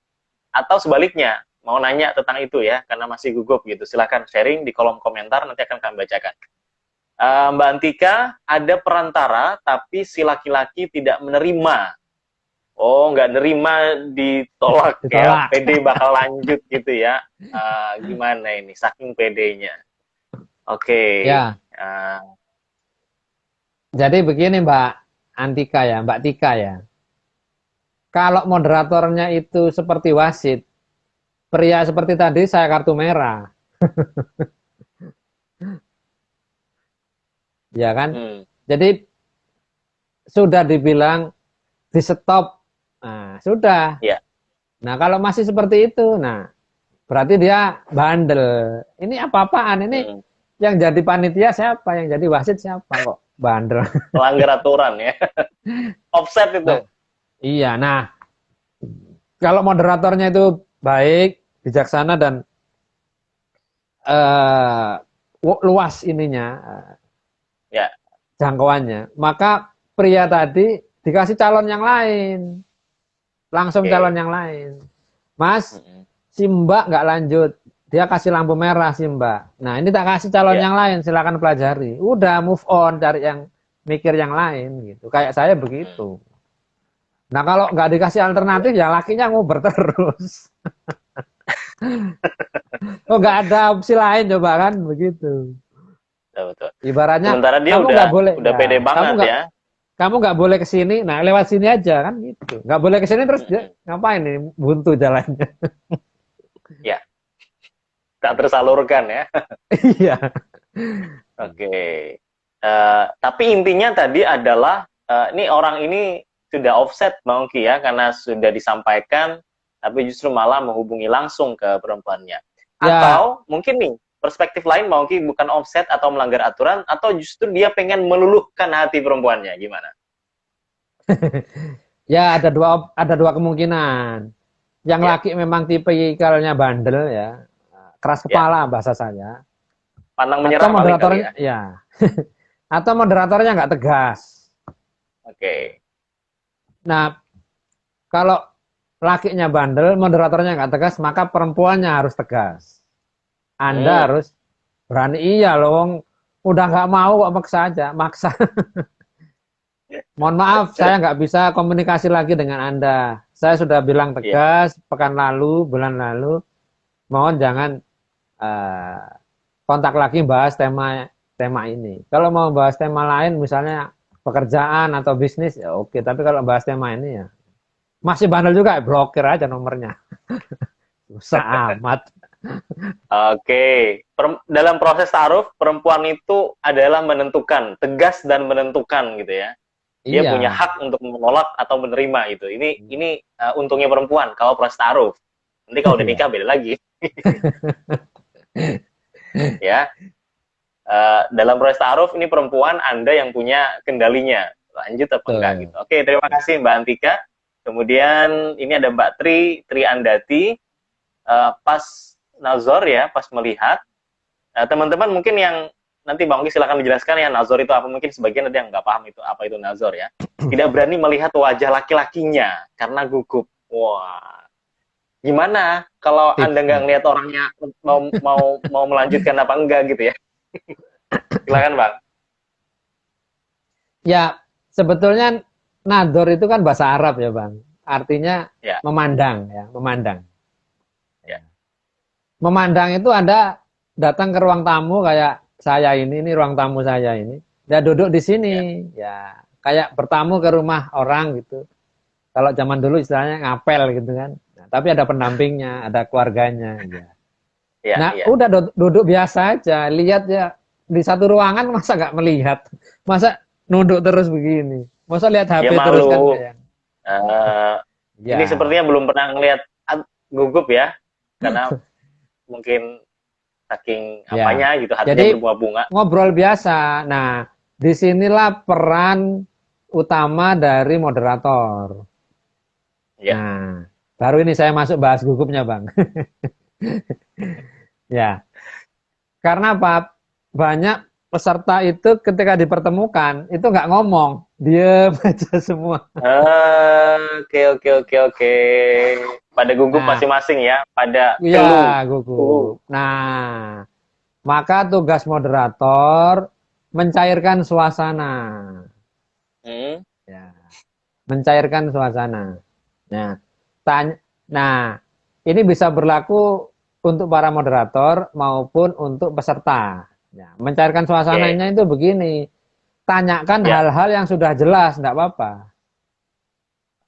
Atau sebaliknya, mau nanya tentang itu ya, karena masih gugup gitu, silahkan sharing di kolom komentar, nanti akan kami bacakan. Mbak Antika, ada perantara, tapi si laki-laki tidak menerima. Oh, nggak nerima, ditolak, ya, Ditolak. PD bakal lanjut gitu ya. Gimana ini, saking PD-nya. Oke. Ya, jadi begini Mbak Antika ya, Mbak Tika ya. Kalau moderatornya itu seperti wasit, pria seperti tadi saya kartu merah, ya kan? hmm, Jadi sudah dibilang di stop, nah sudah. ya, Nah kalau masih seperti itu, nah berarti dia bandel. Ini apa-apaan? Ini hmm, yang jadi panitia siapa? Yang jadi wasit siapa kok bandel? melanggar aturan ya. Offset itu. Nah, iya. Nah, kalau moderatornya itu baik, bijaksana dan uh, luas ininya, Ya, jangkauannya, maka pria tadi dikasih calon yang lain, langsung calon oke. yang lain. Mas, Hmm, si Mbak nggak lanjut, dia kasih lampu merah si Mbak. Nah ini tak kasih calon ya. yang lain, silakan pelajari. Udah move on, cari yang mikir yang lain gitu. Kayak saya Hmm. begitu. Nah kalau nggak dikasih alternatif, ya lakinya nguber terus. Oh nggak ada opsi lain coba kan begitu. Betul, betul. Ibaratnya Sementara dia kamu nggak boleh, udah pede ya banget ya. kamu nggak boleh ke sini, nah lewat sini aja kan gitu. Nggak boleh ke sini terus Hmm, ngapain nih buntu jalannya? ya, tak tersalurkan ya. Iya. Oke. Tapi intinya tadi adalah ini orang ini sudah offset Bang Oki ya, karena sudah disampaikan, tapi justru malah menghubungi langsung ke perempuannya. Ya, Atau mungkin nih perspektif lain Bang Oki bukan offset atau melanggar aturan, atau justru dia pengen meluluhkan hati perempuannya, gimana? ya ada dua kemungkinan. Yang Ya, laki memang tipikalnya bandel ya, keras ya. kepala bahasa saya. Pantang Atau menyerah paling kali moderatornya ya. ya, atau moderatornya nggak tegas. Oke. Nah, kalau lakinya bandel, moderatornya nggak tegas, maka perempuannya harus tegas. Anda Hmm. harus berani. Iya loh, udah nggak mau kok maksa aja, maksa. Mohon maaf, saya nggak bisa komunikasi lagi dengan Anda. Saya sudah bilang Iya. tegas pekan lalu, bulan lalu, mohon jangan eh, kontak lagi bahas tema tema ini. Kalau mau bahas tema lain, misalnya pekerjaan atau bisnis, ya oke. Tapi kalau bahas tema ini ya masih bandel juga, ya blokir aja nomornya. Susah amat. Oke, dalam proses taruh perempuan itu adalah menentukan, tegas dan menentukan gitu ya. Dia punya Iya. hak untuk menolak atau menerima itu. Ini untungnya perempuan kalau proses taruh. Nanti kalau udah Iya. nikah beda lagi ya. Dalam proses taruh ini perempuan Anda yang punya kendalinya. Lanjut apa enggak Betul. gitu. Oke, terima kasih Mbak Antika. Kemudian ini ada Mbak Tri Andati. Pas Nazor ya, pas melihat teman-teman mungkin yang nanti Bang Oki silahkan menjelaskan ya Nazor itu apa, mungkin sebagian ada yang nggak paham itu apa itu Nazor ya. Tidak berani melihat wajah laki-lakinya karena gugup. Wah, gimana kalau Anda nggak Tipsnya. ngelihat orangnya mau melanjutkan apa enggak gitu ya? Silakan Bang. Ya, sebetulnya nador itu kan bahasa Arab ya, Bang. Artinya Ya, memandang ya, memandang. ya, Memandang itu Anda datang ke ruang tamu kayak saya ini ruang tamu saya ini. Ya duduk di sini, ya. ya kayak bertamu ke rumah orang gitu. Kalau zaman dulu istilahnya ngapel gitu kan. Nah, tapi ada pendampingnya, ada keluarganya. Ya. Iya, Nah, iya. udah duduk biasa aja, lihat ya di satu ruangan masa nggak melihat, masa nunduk terus begini, masa lihat Ya HP terus kan malu. kayak. Eh, ini Ya, sepertinya belum pernah ngelihat gugup ya, karena mungkin saking ya. apanya gitu hatinya Jadi berbunga-bunga. ngobrol biasa. Nah, disinilah peran utama dari moderator. Ya, Nah, baru ini saya masuk bahas gugupnya, Bang. Ya, karena apa? Banyak peserta itu ketika dipertemukan itu nggak ngomong, diem aja semua. oke, oke, oke, oke. Pada gugup Nah, masing-masing ya, pada ya keluh. gugup. Nah, maka tugas moderator mencairkan suasana. Hmm, Ya, mencairkan suasana. Nah, tanya, nah, ini bisa berlaku untuk para moderator maupun untuk peserta. Ya, mencairkan oke, suasananya itu begini, tanyakan ya, hal-hal yang sudah jelas, enggak apa-apa.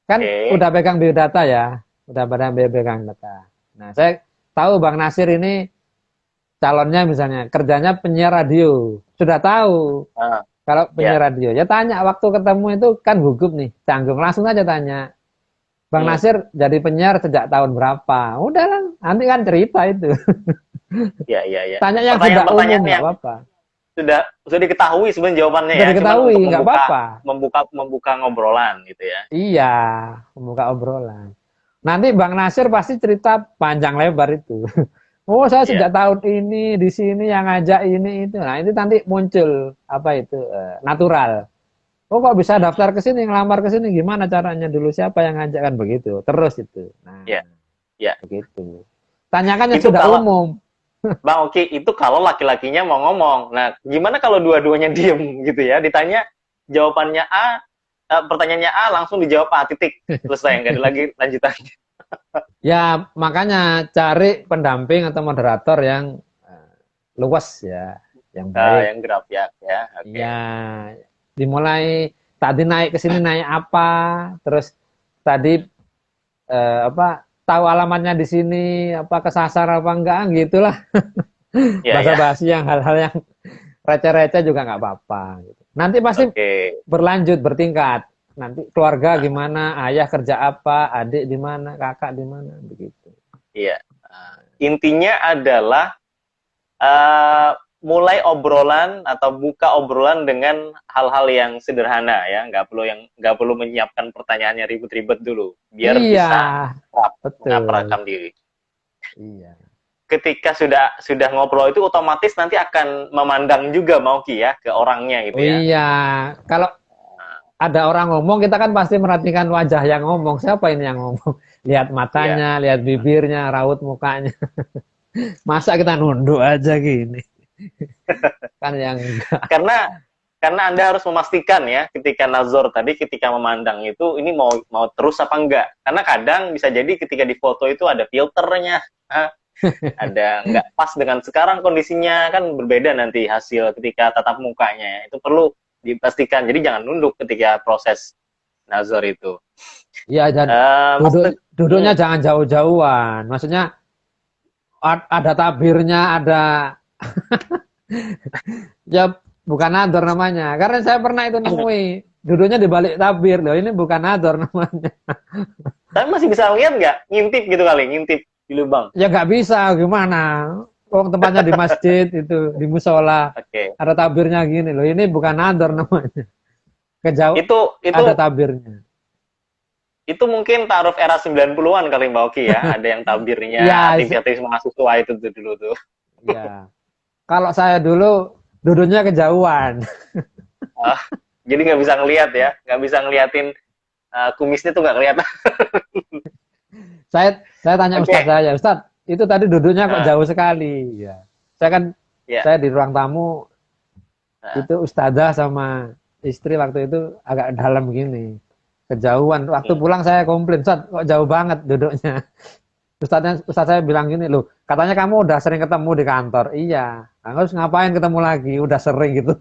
Kan oke, udah pegang biodata ya, udah pada pegang data. Nah, saya tahu Bang Nasir ini calonnya misalnya kerjanya penyiar radio, sudah tahu ah, kalau ya, penyiar radio. Ya tanya waktu ketemu itu kan gugup nih, canggung langsung aja tanya. Bang hmm. Nasir jadi penyiar sejak tahun berapa? Udah lah, nanti kan cerita itu. Ya, ya, ya. Tanya yang sudah umum Pertanyaan-pertanyaan nggak yang apa-apa. sudah diketahui sebenarnya jawabannya Sudah ya, cuman diketahui untuk nggak membuka apa-apa. membuka membuka ngobrolan gitu ya. Iya, membuka obrolan. Nanti Bang Nasir pasti cerita panjang lebar itu. Oh, saya Iya, sejak tahun ini di sini yang ngajak ini itu. Nah, itu nanti muncul apa itu natural. Oh, kok bisa hmm, daftar ke sini, ngelamar ke sini gimana caranya dulu siapa yang ngajak kan begitu. Terus itu. Nah, ya, ya. begitu. Tanyakan yang Itu sudah kalau umum. Bang Oki, itu kalau laki-lakinya mau ngomong. Nah, gimana kalau dua-duanya diem gitu ya? Ditanya jawabannya A, pertanyaannya A langsung dijawab A titik. Selesai, nggak ada lagi lanjutannya. Ya, makanya cari pendamping atau moderator yang eh, luas ya, yang baik. Yang gerak ya, oke. Ya, dimulai tadi naik ke sini naik apa, terus tadi apa tahu alamatnya di sini, apa kesasar apa enggak, gitulah. Ya, Bahasa ya, basi yang hal-hal yang receh-receh juga nggak apa-apa. Gitu. Nanti pasti oke. berlanjut bertingkat. Nanti keluarga gimana, ayah kerja apa, adik di mana, kakak di mana, begitu. Iya. Intinya adalah eh, mulai obrolan atau buka obrolan dengan hal-hal yang sederhana ya, nggak perlu menyiapkan pertanyaannya ribet-ribet dulu, biar Iya, bisa betul. mengaprahkan diri. Iya. Ketika sudah ngobrol itu otomatis nanti akan memandang juga mau Ki ya ke orangnya Oh gitu ya. iya, kalau ada orang ngomong, kita kan pasti merhatikan wajah yang ngomong. Siapa ini yang ngomong? Lihat Iya. matanya, lihat bibirnya, raut mukanya. Masa kita nunduk aja gini? Kan yang enggak. Karena Anda harus memastikan ya ketika nazar tadi ketika memandang itu ini mau terus apa enggak. Karena kadang bisa jadi ketika di foto itu ada filternya. Ada nggak pas dengan sekarang kondisinya kan berbeda nanti hasil ketika tatap mukanya ya. Itu perlu dipastikan. Jadi jangan nunduk ketika proses nazar itu. Iya, dan Mas, duduknya hmm, jangan jauh-jauhan. Maksudnya ada tabirnya, ada ya bukan nador namanya. Karena saya pernah itu nemui duduknya di balik tabir. Loh, ini bukan nador namanya. tapi masih bisa lihat nggak? Ngintip gitu kali, ngintip di lubang. Ya nggak bisa, gimana? Oh, tempatnya di masjid itu, di musola. Oke. Ada tabirnya gini loh. Ini bukan nador namanya. Kejauh Itu ada tabirnya. itu mungkin taruh era 90-an kali Mbak Oki ya. Ada yang tabirnya Ya, aktivis mahasiswa itu tuh dulu tuh. ya. Kalau saya dulu duduknya kejauhan. Ah, jadi nggak bisa ngelihat ya, nggak bisa ngeliatin kumisnya tuh nggak kelihatan. Saya tanya Oke. Ustadz saya, Ustadz, itu tadi duduknya kok Nah, jauh sekali. Ya. Saya kan ya. saya di ruang tamu Nah, itu ustadzah sama istri waktu itu agak dalam gini. Kejauhan. Waktu hmm. pulang saya komplain, Ustadz, kok jauh banget duduknya. Ustadz saya bilang gini, loh, katanya kamu udah sering ketemu di kantor. Iya. Nah, terus ngapain ketemu lagi? Udah sering gitu.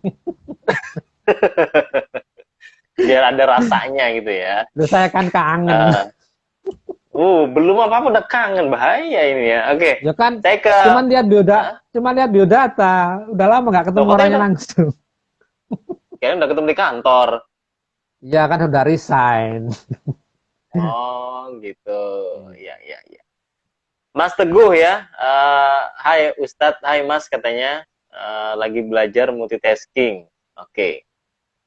biar ada rasanya gitu ya. Loh, saya kan kangen. Eh, belum apa-apa udah kangen, bahaya ini ya. Oke, Ya kan, saya ke Hah? cuman lihat biodata. Udah lama nggak Loh, ketemu katanya orangnya udah langsung. kayaknya udah ketemu di kantor. Ya kan udah resign. Oh, gitu. Ya, ya, ya. Mas Teguh ya. Hai Ustadz, hai Mas katanya lagi belajar multitasking. Oke.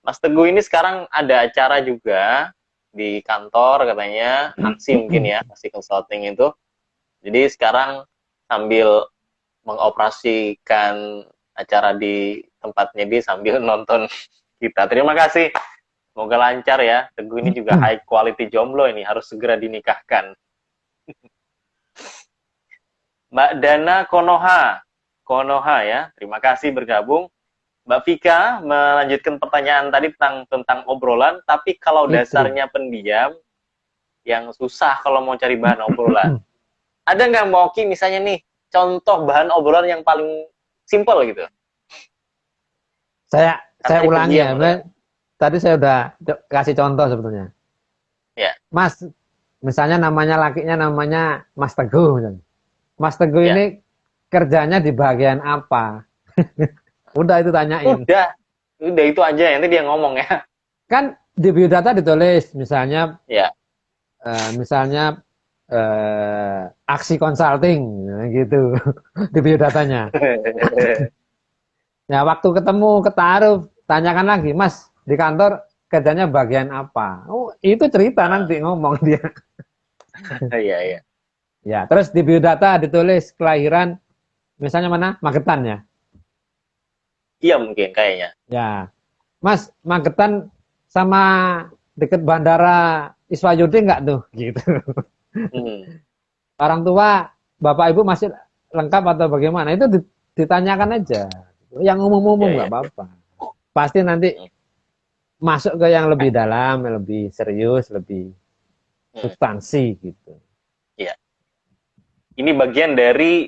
Mas Teguh ini sekarang ada acara juga di kantor katanya, aksi mungkin ya, aksi consulting itu. Jadi sekarang sambil mengoperasikan acara di tempatnya dia sambil nonton kita. Terima kasih. Semoga lancar ya. Teguh ini juga high quality jomblo ini, harus segera dinikahkan. Mbak Dana Konoha. Konoha ya. Terima kasih bergabung. Mbak Vika melanjutkan pertanyaan tadi tentang obrolan, tapi kalau Itu. dasarnya pendiam yang susah kalau mau cari bahan obrolan. Ada nggak Mbak Oki misalnya nih contoh bahan obrolan yang paling simple gitu? Saya Katanya ulangi pendiam ya. ya. Tadi saya udah kasih contoh sebetulnya. Ya, Mas, misalnya namanya lakinya namanya Mas Teguh. Misalnya. Mas Teguh ya. ini kerjanya di bagian apa? Udah itu tanyain. Udah itu aja nanti dia ngomong ya. Kan di biodata ditulis misalnya Ya. misalnya aksi consulting gitu di biodatanya. Ya waktu ketemu ketaruh tanyakan lagi, Mas di kantor kerjanya bagian apa? Oh itu cerita nanti ngomong dia. Iya, iya. Ya terus di biodata ditulis kelahiran misalnya mana Magetan ya. Iya mungkin kayaknya. Ya Mas Magetan sama deket bandara Iswayudi nggak tuh? Gitu. Hmm. Orang tua, bapak ibu masih lengkap atau bagaimana? Itu ditanyakan aja. Yang Iya, umum-umum iya. nggak apa-apa. Pasti nanti Hmm. masuk ke yang lebih dalam, lebih serius, lebih Hmm. substansi gitu. Iya. Ini bagian dari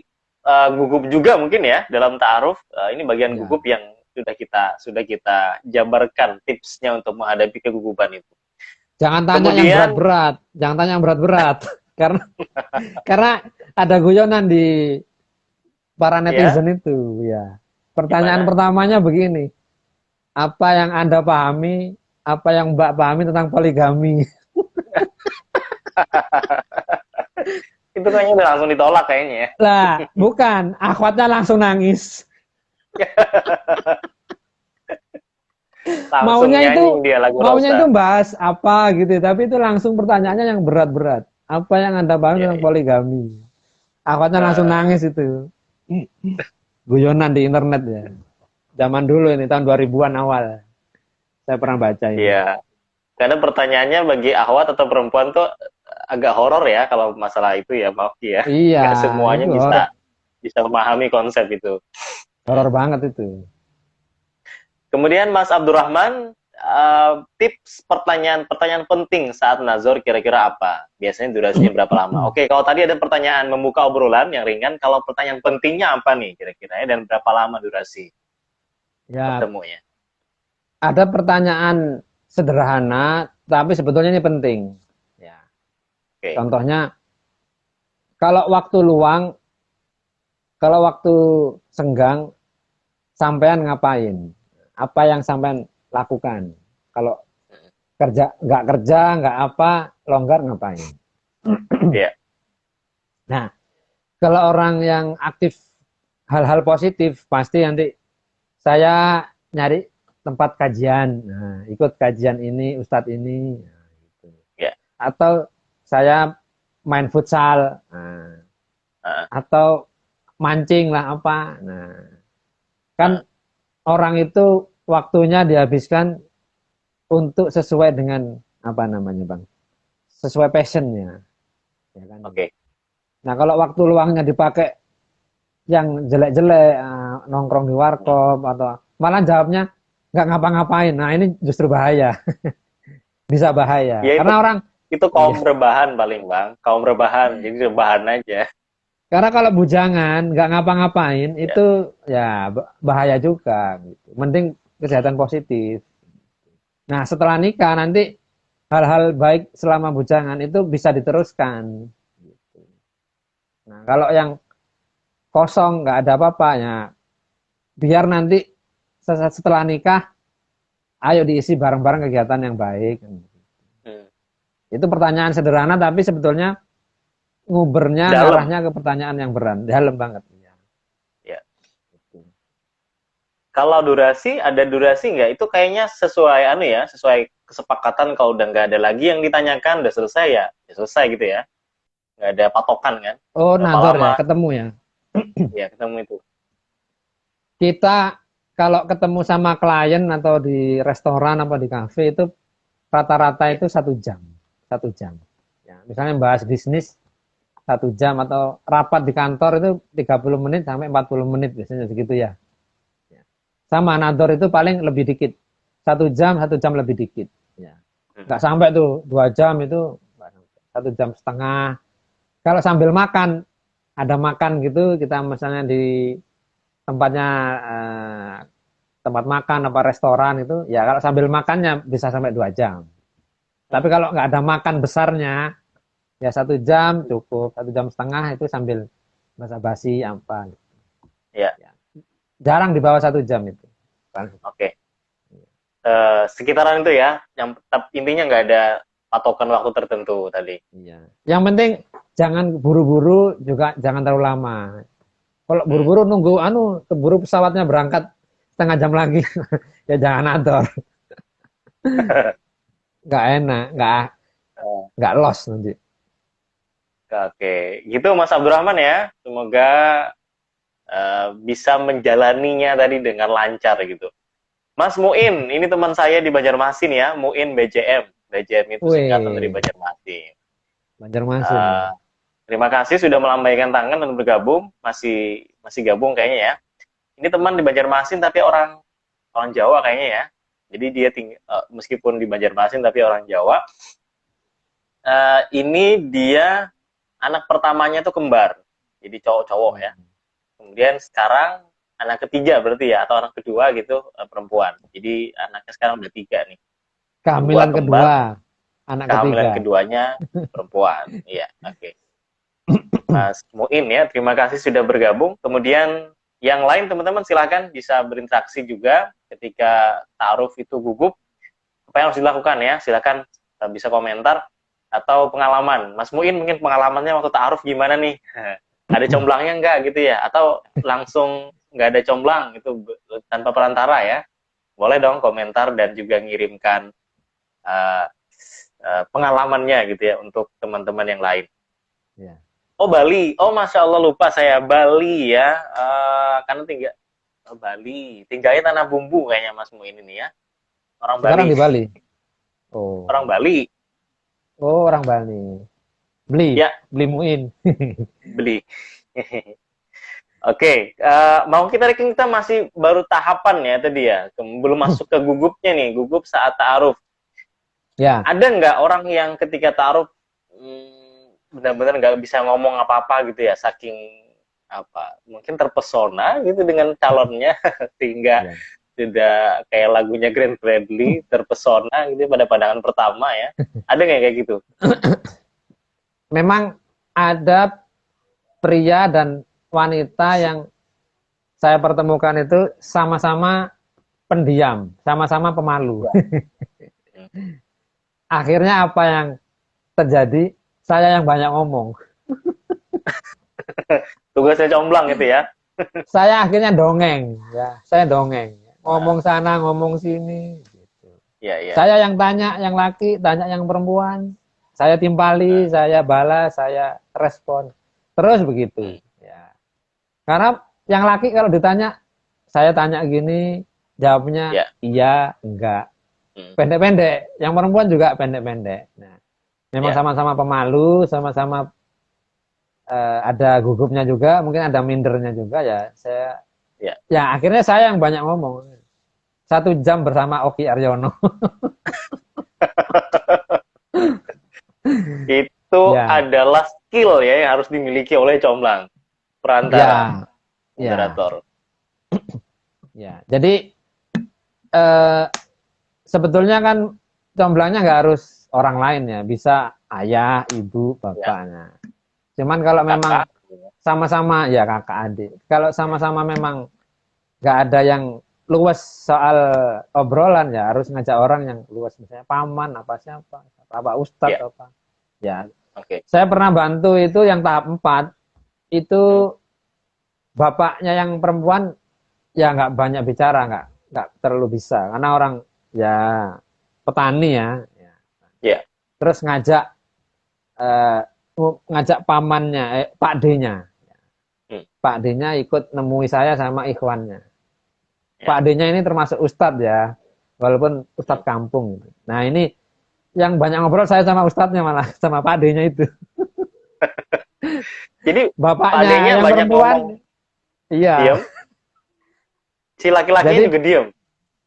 gugup juga mungkin ya dalam ta'aruf. Ini bagian Ya. gugup yang sudah kita jabarkan tipsnya untuk menghadapi kegugupan itu. Jangan tanya yang Kemudian berat-berat. Jangan tanya yang berat-berat. karena karena ada guyonan di para ya netizen itu ya. Pertanyaan gimana? pertamanya begini, apa yang Anda pahami, apa yang Mbak pahami tentang poligami? Itu kayaknya udah langsung ditolak kayaknya ya. Lah, bukan, akhwatnya langsung nangis. Langsung Maunya itu nyanyi dia lagu maunya itu Rosa. bahas apa gitu, tapi itu langsung pertanyaannya yang berat-berat. Apa yang Anda pahami Ya, tentang ya. poligami? Akhwatnya langsung Uh, nangis itu. Guyonan di internet ya. Zaman dulu ini tahun 2000-an awal. Saya pernah baca ini. ya. Karena pertanyaannya bagi ahwat atau perempuan tuh agak horor ya kalau masalah itu ya, maaf ya. Iya, Nggak semuanya itu bisa bisa memahami konsep itu. horor banget itu. Kemudian Mas Abdurrahman, tips pertanyaan-pertanyaan penting saat nazar kira-kira apa? Biasanya durasinya berapa lama? Oke, kalau tadi ada pertanyaan membuka obrolan yang ringan, kalau pertanyaan pentingnya apa nih kira-kira ya, dan berapa lama durasi Ya, bertemunya? ada pertanyaan sederhana, tapi sebetulnya ini penting. Ya, Oke. contohnya, kalau waktu luang, kalau waktu senggang, sampean ngapain? Apa yang sampean lakukan? Kalau nggak kerja, nggak apa, longgar ngapain? Iya. Nah, kalau orang yang aktif hal-hal positif, pasti nanti saya nyari tempat kajian. Nah, ikut kajian ini, ustadz ini. Nah, gitu. Iya. Atau saya main futsal. Nah, Uh, atau mancing lah apa. Nah, uh, kan orang itu waktunya dihabiskan untuk sesuai dengan apa namanya bang, sesuai passionnya, ya kan. Oke. Nah kalau waktu luangnya dipakai yang jelek-jelek, nongkrong di Hmm. warkop atau malah jawabnya nggak ngapa-ngapain, nah ini justru bahaya, bisa bahaya. Ya Karena orang, itu iya, kaum rebahan paling bang, kaum rebahan, jadi rebahan aja. karena kalau bujangan nggak ngapa-ngapain Ya. itu ya bahaya juga. Gitu. Mending Hmm. kesehatan positif. Nah, setelah nikah nanti hal-hal baik selama bujangan itu bisa diteruskan. Nah, kalau yang kosong nggak ada apa-apanya, biar nanti setelah nikah, ayo diisi bareng-bareng kegiatan yang baik. Hmm. Itu pertanyaan sederhana, tapi sebetulnya ngubernya, Dalam. ngarahnya ke pertanyaan yang berat, dalam banget. Ya. Kalau durasi, ada durasi nggak? Itu kayaknya sesuai sesuai kesepakatan. Kalau udah nggak ada lagi yang ditanyakan, udah selesai ya selesai gitu ya. Nggak ada patokan kan? Oh, Berapa nador ya, lama? ketemu ya. Ya ketemu itu. Kita kalau ketemu sama klien atau di restoran apa di kafe itu rata-rata Ya. itu 1 jam, 1 jam. Ya, misalnya bahas bisnis 1 jam atau rapat di kantor itu 30 menit sampai 40 menit biasanya segitu ya. Sama nador itu paling lebih dikit, 1 jam, 1 jam lebih dikit. Ya, Hmm. nggak sampai tuh 2 jam itu, 1 jam setengah. Kalau sambil makan, ada makan gitu, kita misalnya di tempatnya tempat makan apa restoran itu, ya kalau sambil makannya bisa sampai 2 jam. Tapi Hmm. kalau nggak ada makan besarnya, ya 1 jam cukup, 1 jam setengah itu sambil basa-basi apa. Ya. Ya. Jarang di bawah 1 jam itu. Oke. Sekitaran itu ya. Yang intinya nggak ada patokan waktu tertentu tadi. Iya. Yang penting jangan buru-buru juga jangan terlalu lama. Kalau Hmm. buru-buru nunggu keburu pesawatnya berangkat setengah jam lagi, ya jangan atur. Nggak enak, nggak lost nanti. Oke, gitu Mas Abdurrahman ya. Semoga bisa menjalaninya tadi dengan lancar gitu. Mas Muin, ini teman saya di Banjarmasin ya, Muin BJM. BJM itu singkatan dari Wih, Banjarmasin. Banjarmasin ya. Uh, Terima kasih sudah melambaikan tangan dan bergabung, masih masih gabung kayaknya ya. Ini teman di Banjarmasin tapi orang orang Jawa kayaknya ya. Jadi dia meskipun di Banjarmasin tapi orang Jawa. Ini dia anak pertamanya tuh kembar, jadi cowok-cowok ya. Kemudian sekarang anak ketiga berarti ya, atau anak kedua gitu, perempuan. Jadi anaknya sekarang udah 3 nih. Dua Kehamilan kembar, kedua, anak kehamilan ketiga. keduanya perempuan. Iya, oke. Mas Muin ya, terima kasih sudah bergabung. Kemudian yang lain teman-teman silakan bisa berinteraksi juga ketika ta'aruf itu gugup. Apa yang harus dilakukan ya? Silakan bisa komentar atau pengalaman. Mas Muin mungkin pengalamannya waktu ta'aruf gimana nih? Ada comblangnya enggak gitu ya? Atau langsung nggak ada comblang itu tanpa perantara ya? Boleh dong komentar dan juga ngirimkan uh, pengalamannya gitu ya untuk teman-teman yang lain. Ya. Oh Bali, oh Masya Allah lupa saya Bali ya, karena Bali, tinggalnya Tanah Bumbu kayaknya Mas Muin ini ya, orang Sekarang Bali, di Bali. Oh, orang Bali, oh orang Bali. Beli, ya beli muin. beli. Oke, mau kita masih baru tahapan ya tadi ya, belum masuk ke gugupnya nih, gugup saat ta'aruf. Ya, Ada nggak orang yang ketika ta'aruf benar-benar nggak bisa ngomong apa-apa gitu ya, saking apa? Mungkin terpesona gitu dengan calonnya sehingga ya. tidak kayak lagunya Glenn Fredly terpesona gitu pada pandangan pertama ya. Ada nggak kayak gitu? Memang ada pria dan wanita yang saya pertemukan itu sama-sama pendiam, sama-sama pemalu. Akhirnya apa yang terjadi? Saya yang banyak ngomong. Tugasnya comblang gitu ya. Saya akhirnya dongeng, ya. Saya dongeng. Nah, Ngomong sana, ngomong sini. Gitu. iya iya. Saya yang tanya, yang laki, tanya yang perempuan. Saya timpali, Nah, saya balas, saya respon. Terus begitu. Ya. Karena yang laki kalau ditanya, saya tanya gini, jawabnya ya. iya, enggak. Hmm, Pendek-pendek. Yang perempuan juga pendek-pendek. Nah, memang ya. sama-sama pemalu, sama-sama ada gugupnya juga, mungkin ada mindernya juga ya. Ya. Ya akhirnya saya yang banyak ngomong. 1 jam bersama Oki Aryono. Itu Ya, adalah skill ya yang harus dimiliki oleh comblang, perantara, ya, ya, moderator. ya. Jadi eh, sebetulnya kan comblangnya nggak harus orang lain ya, bisa ayah, ibu, Ya, bapaknya. Cuman kalau memang kakak. sama-sama ya kakak adik. Kalau sama-sama memang nggak ada yang luas soal obrolan ya harus ngajak orang yang luas misalnya paman apa siapa, apa ustadz Ya, apa. Ya, oke. saya pernah bantu itu yang tahap 4 Hmm, itu bapaknya yang perempuan ya nggak banyak bicara, nggak terlalu bisa karena orang ya petani ya. Ya. ya. Terus eh, ngajak pamannya, Pak D-nya. Hmm, Pak D-nya ikut nemui saya sama ikhwannya. Pak ya. D-nya ini termasuk ustadz ya, walaupun Hmm. ustadz kampung. Nah ini yang banyak ngobrol saya sama ustadznya malah, sama Pak D-nya itu. Jadi Pak Bapaknya D-nya yang banyak ngomong, perempuan, iya, diem. Si laki-lakinya jadi juga diem.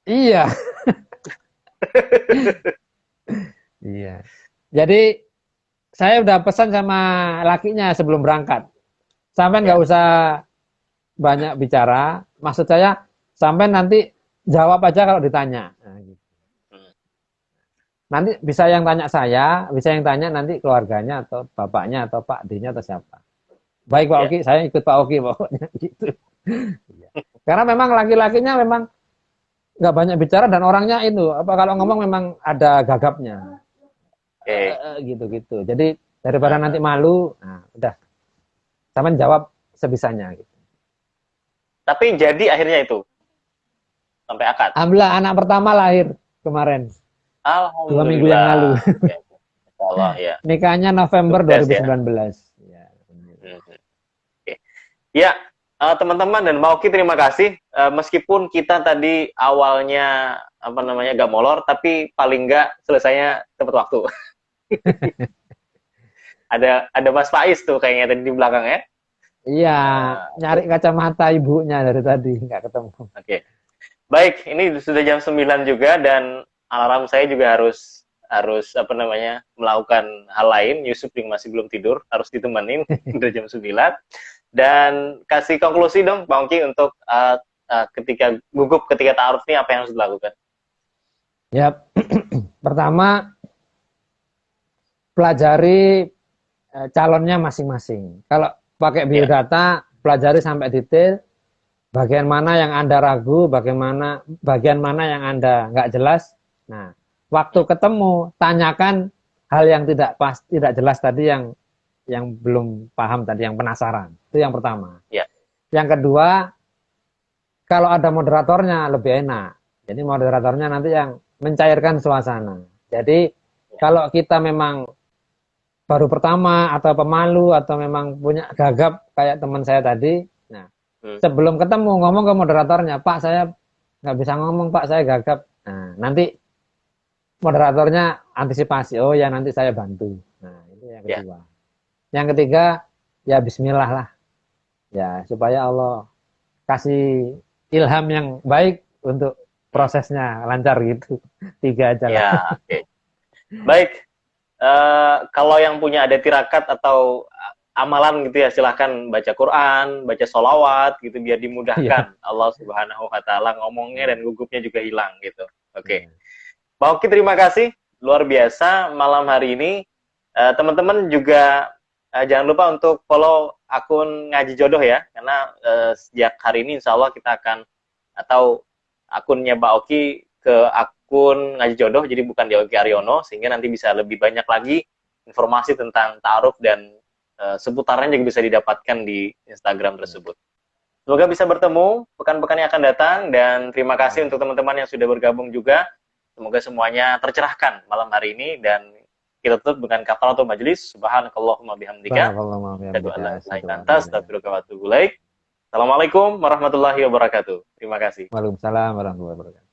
iya, iya. Jadi saya udah pesan sama lakinya sebelum berangkat. Sampai nggak Ya. usah banyak bicara. Maksud saya sampai nanti jawab aja kalau ditanya. Nah, gitu. Hmm, Nanti bisa yang tanya saya, bisa yang tanya nanti keluarganya atau bapaknya atau Pak D-nya atau siapa. Baik Pak ya. Oki, saya ikut Pak Oki pokoknya gitu. Iya. Karena memang laki-lakinya memang nggak banyak bicara dan orangnya itu apa kalau ngomong memang ada gagapnya. Oke. Gitu-gitu. Jadi daripada nanti Nah, malu, nah udah sama jawab sebisanya gitu. tapi jadi akhirnya itu sampai akad. Alhamdulillah anak pertama lahir kemarin 2 minggu yang Alhamdulillah. lalu. Ya, Insya Allah ya. Nikahnya November Sukses ya. 2019. Ya, Hmm, oke. Ya, teman-teman dan Mauki terima kasih. Meskipun kita tadi awalnya apa namanya gak molor, tapi paling nggak selesainya tepat waktu. Ada Mas Faiz tuh kayaknya tadi di belakang ya. iya, nyari Oke. kacamata ibunya dari tadi nggak ketemu. Oke. Baik, ini sudah jam 9 juga dan alarm saya juga harus harus apa namanya melakukan hal lain. Yusuf yang masih belum tidur, harus ditemenin udah jam 9. Dan kasih konklusi dong, Bang Ki, untuk ketika gugup ketika ta'aruf ini apa yang harus dilakukan? Ya, pertama pelajari calonnya masing-masing. Kalau pakai Ya, biodata, pelajari sampai detail bagian mana yang Anda ragu, bagian mana yang Anda nggak jelas. Nah, waktu hmm, ketemu tanyakan hal yang tidak jelas tadi yang belum paham tadi, yang penasaran. Itu yang pertama. ya, Yang kedua, kalau ada moderatornya lebih enak. Jadi moderatornya nanti yang mencairkan suasana. Jadi ya, kalau kita memang baru pertama atau pemalu atau memang punya gagap kayak teman saya tadi, nah hmm, sebelum ketemu ngomong ke moderatornya, Pak saya nggak bisa ngomong Pak saya gagap. Nah nanti moderatornya antisipasi, oh ya nanti saya bantu. Nah itu yang ya, kedua. Yang ketiga ya Bismillah lah, ya supaya Allah kasih ilham yang baik untuk hmm, prosesnya lancar gitu. Tiga aja lah. ya, oke. Baik, kalau yang punya ada tirakat atau amalan gitu ya, silahkan baca Quran, baca sholawat gitu biar Iya. dimudahkan Allah Subhanahu Wa Taala ngomongnya dan gugupnya juga hilang gitu. Oke, Iya. Bang Oki terima kasih luar biasa malam hari ini. Teman-teman juga jangan lupa untuk follow akun Ngaji Jodoh ya, karena sejak hari ini insya Allah kita akan atau akunnya Mbak Oki ke akun Ngaji Jodoh, jadi bukan di Oki Aryono, sehingga nanti bisa lebih banyak lagi informasi tentang ta'aruf dan seputarnya juga bisa didapatkan di Instagram tersebut. Semoga bisa bertemu pekan-pekan yang akan datang dan terima kasih untuk teman-teman yang sudah bergabung juga. Semoga semuanya tercerahkan malam hari ini dan kita tutup dengan kafaratul majelis. Subhanakallahumma bihamdika. Barakallahu ma fi Asyhadu an amdika, la ilaha asyhadu illa an anta la ilaha. astaghfiruka wa atubu ilaik. Assalamualaikum warahmatullahi wabarakatuh. Terima kasih. Waalaikumsalam warahmatullahi wabarakatuh.